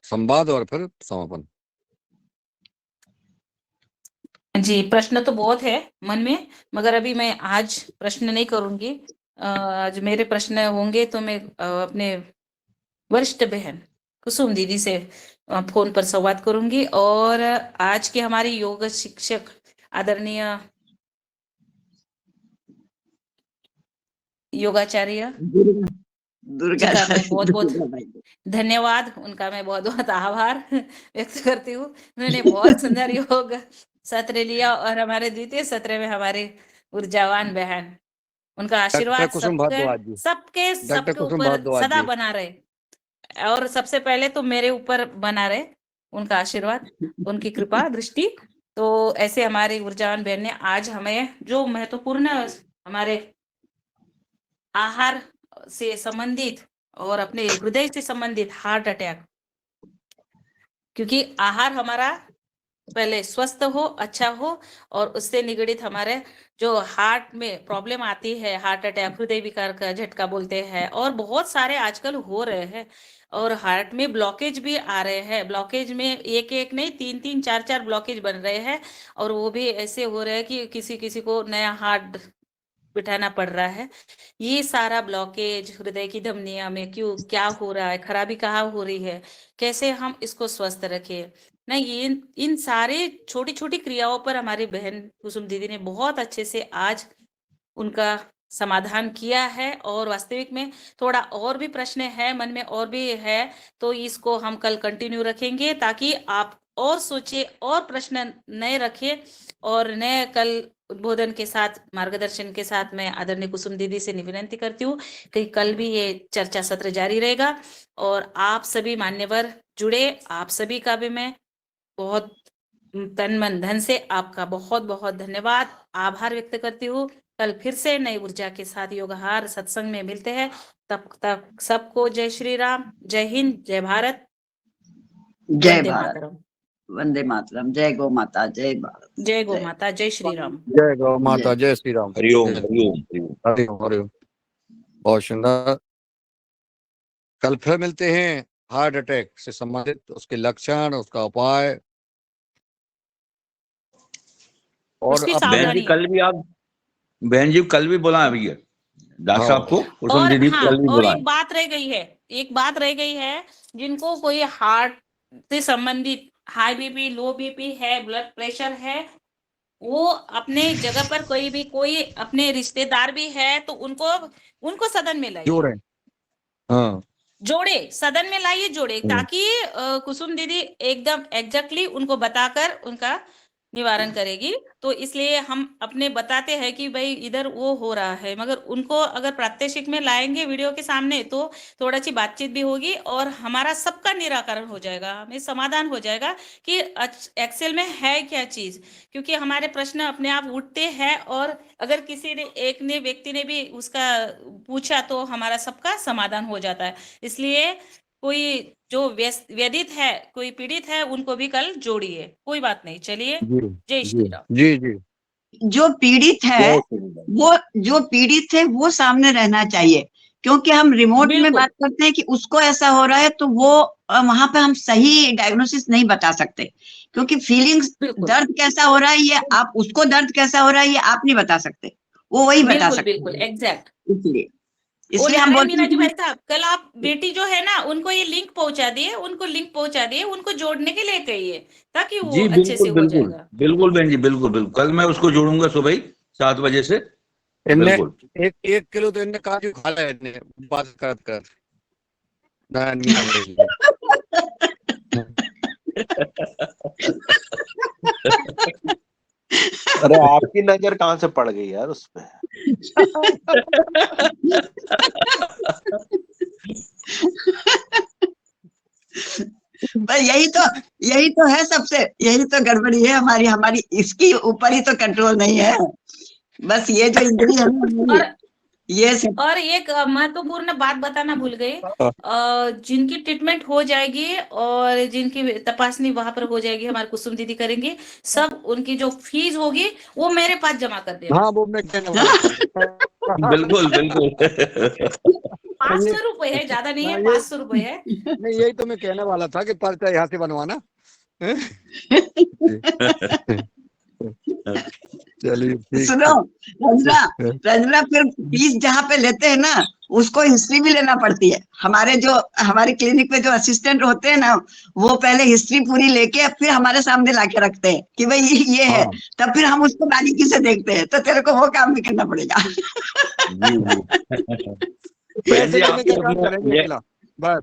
संवाद और फिर समापन। जी, प्रश्न तो बहुत है मन में, मगर अभी मैं आज प्रश्न नहीं करूंगी। आज मेरे प्रश्न होंगे तो मैं अपने वरिष्ठ बहन कुसुम दीदी से फोन पर संवाद करूंगी। और आज के हमारे योग शिक्षक आदरणीय योगाचार्य दुर्गा जी का मैं बहुत बहुत दुर्गा भाई। धन्यवाद, उनका मैं बहुत बहुत आभार व्यक्त करती हूँ। उन्होंने बहुत सुंदर योग सत्र लिया और हमारे द्वितीय सत्र में हमारे ऊर्जावान बहन, उनका आशीर्वाद कुसुम सबके भारद्वाज जी। सबके डॉक्टर सबके कुसुम ऊपर भारद्वाज सदा जी। बना रहे और सबसे पहले तो मेरे ऊपर बना रहे उनका आशीर्वाद, उनकी कृपा दृष्टि। तो ऐसे हमारी ऊर्जावान बहन ने आज हमें जो महत्वपूर्ण हमारे आहार से संबंधित और अपने हृदय से संबंधित हार्ट अटैक, क्योंकि आहार हमारा पहले स्वस्थ हो, अच्छा हो और उससे निगड़ित हमारे जो हार्ट में प्रॉब्लम आती है, हार्ट अटैक, हृदय विकार का झटका बोलते हैं और बहुत सारे आजकल हो रहे हैं और हार्ट में ब्लॉकेज भी आ रहे हैं। ब्लॉकेज में एक एक नहीं 3-3 4-4 ब्लॉकेज बन रहे हैं और वो भी ऐसे हो रहे हैं कि किसी किसी को नया हार्ट बिठाना पड़ रहा है। ये सारा ब्लॉकेज हृदय की धमनियों में क्यों, क्या हो रहा है, खराबी कहाँ हो रही है, कैसे हम इसको स्वस्थ रखें ना, ये इन सारे छोटी छोटी क्रियाओं पर हमारी बहन कुसुम दीदी ने बहुत अच्छे से आज उनका समाधान किया है। और वास्तविक में थोड़ा और भी प्रश्न है मन में और भी है तो इसको हम कल कंटिन्यू रखेंगे ताकि आप और सोचे और प्रश्न नए रखें और नए कल उद्बोधन के साथ मार्गदर्शन के साथ मैं आदरणीय कुसुम दीदी से विनती करती हूँ कि कल भी ये चर्चा सत्र जारी रहेगा और आप सभी मान्यवर जुड़े, आप सभी का भी मैं बहुत तन मन धन से आपका बहुत बहुत धन्यवाद आभार व्यक्त करती हूँ। कल फिर से नई ऊर्जा के साथ योगहार सत्संग में मिलते हैं। तब तक सबको जय श्री राम, जय हिंद, जय भारत, जय वंदे भारत, मातरम। वंदे मातरम, जय गौ माता, जय भारत, जय गौ माता, जय श्री राम। जय गौ माता, जय श्री राम। हरिओम हरिओम हरिओम। हरिओम हरिओम। बहुत सुंदर। कल फिर मिलते हैं हार्ट अटैक से संबंधित उसके लक्षण, उसका उपाय और उसकी अपने बहन जी सावधानियां। कल भी आप, बहन जी कल भी बुलाएं भैया डॉक्टर हाँ। साहब को, कुसुम और दीदी हाँ, कल भी और बुलाएं। एक बात रह गई है, एक बात रह गई है, जिनको कोई हार्ट से संबंधित हाई बीपी, लो बीपी है, ब्लड प्रेशर है, वो अपने जगह पर कोई अपने रिश्तेदार भी है तो उनको सदन में लाइए, जोड़े। हाँ जोड़े, सदन में लाइए, जोड़े, ताकि कुसुम दीदी एकदम एग्जैक्टली उनको बताकर उनका निवारण करेगी। तो इसलिए हम अपने बताते हैं कि भाई इधर वो हो रहा है, मगर उनको अगर प्रात्यक्षिक में लाएंगे वीडियो के सामने तो थोड़ा सी बातचीत भी होगी और हमारा सबका निराकरण हो जाएगा, हमें समाधान हो जाएगा कि एक्सेल में है क्या चीज, क्योंकि हमारे प्रश्न अपने आप उठते हैं और अगर किसी ने एक ने व्यक्ति ने भी उसका पूछा तो हमारा सबका समाधान हो जाता है। इसलिए कोई जो व्यथित है, कोई पीड़ित है, उनको भी कल जोड़िए, कोई बात नहीं। चलिए, जी जय श्री जी राम। जी जी। जो पीड़ित है वो जो पीड़ित है वो सामने रहना चाहिए, क्योंकि हम रिमोट में बिल्कुल बात करते हैं कि उसको ऐसा हो रहा है तो वो वहां पे हम सही डायग्नोसिस नहीं बता सकते, क्योंकि फीलिंग्स, बिल्कुल दर्द कैसा हो रहा है ये आप, उसको दर्द कैसा हो रहा है ये आप नहीं बता सकते, वो वही बता बिल्कुल सकते बिल्कुल हैं। एग्जैक्ट। इसलिए वो इसलिए हम नारायण बोलते मीना हैं जी कि भाई साहब, कल आप बेटी जो है ना उनको ये लिंक पहुंचा दिए, उनको लिंक पहुंचा दिए, उनको जोड़ने के लिए कहिए ताकि वो जी अच्छे से बिल्कुल हो बिल्कुल जाएगा। बिल्कुल बहन जी, बिल्कुल बिल्कुल कल मैं उसको जोड़ूंगा सुबह ही 7 बजे से। इनने बिल्कुल। 1 किलो तो इनने काजू खा लिया, इनने बात कर नारायण मीना भाई जी। अरे आपकी नजर कहाँ से पड़ गई यार उस पे? पर यही तो है सबसे, यही तो गड़बड़ी है हमारी हमारी इसकी ऊपर ही तो कंट्रोल नहीं है, बस ये जो इंद्री है ना हमारी, और ये सब। और एक महत्वपूर्ण बात बताना भूल गई, जिनकी ट्रीटमेंट हो जाएगी और जिनकी तपासनी वहां पर हो जाएगी, हमारे कुसुम दीदी करेंगे, सब उनकी जो फीस होगी वो मेरे पास जमा कर देना। हाँ वो मैं कहने वाला था। बिल्कुल बिल्कुल। 500 रुपए है, ज्यादा नहीं है, हाँ, 500 रुपए है। नहीं यही तो मैं कहने वाला था कि पर्चा यहाँ से बनवाना। हैं? चलिए ठीक सुनो रंजना, है। रंजना फिर फीस जहाँ पे लेते हैं ना उसको हिस्ट्री भी लेना पड़ती है। हमारे क्लिनिक पे जो असिस्टेंट होते हैं ना, वो पहले हिस्ट्री पूरी लेके फिर हमारे सामने लाके रखते हैं कि भाई ये है, हाँ तब फिर हम उसको बारीकी से देखते हैं। तो तेरे को वो काम भी करना पड़ेगा। जी जी बहन पैसे जी लेने का आपको काम करेंगे अकेला, बस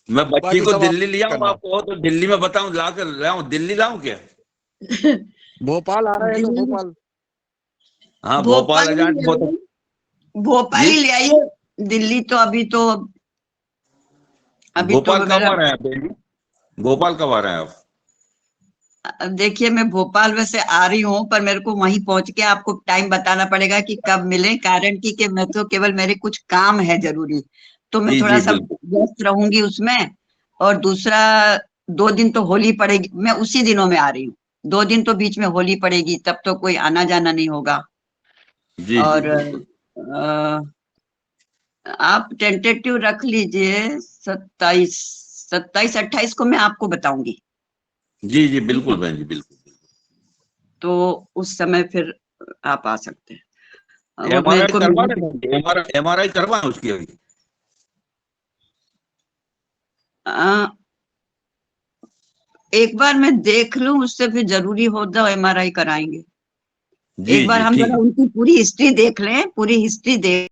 मैं बच्ची बाकी को सब आप दिल्ली ले आऊं, करना। आपको तो दिल्ली में बताऊं, ला कर लाऊं, दिल्ली लाऊं क्या? भोपाल आ रहे हैं तो भोपाल। हाँ भोपाल भोपाल आ ही जाए ले बहुत। आइए, भोपाल जी ही ले आइए। दिल्ली तो अभी तो भोपाल कब मेरा आ रहे हैं आप बहन जी? भोपाल कब आ रहे हैं आप? देखिए मैं भोपाल वैसे आ रही हूँ, पर मेरे को वहीं पहुंच के आपको टाइम बताना पड़ेगा कि कब मिले, कारण कि मैं तो केवल मेरे कुछ काम है जरूरी, तो मैं जी थोड़ा जी सा बिल्कुल। व्यस्त रहूंगी उसमें। और दूसरा 2 दिन तो होली पड़ेगी, मैं उसी दिनों में आ रही हूँ। 2 दिन तो बीच में होली पड़ेगी, तब तो कोई आना जाना नहीं होगा। जी जी और बिल्कुल। आप टेंटेटिव रख लीजिए 27 28 को मैं आपको बताऊंगी। जी जी ठीक बिल्कुल है, बहन जी बिल्कुल। तो उस समय फिर आप आ सकते हैं। वो मेरे एमआरआई को करवा मिली रहे हैं, एमआरआई करवाएं उसकी अभी? आ, एक बार मैं देख लूं, उससे फिर जरूरी हो तो MRI कराएंगे। जी एक बार जी हम ठीक जरा है। उनकी पूरी हिस्ट्री देख लें, पूरी हिस्ट्री देख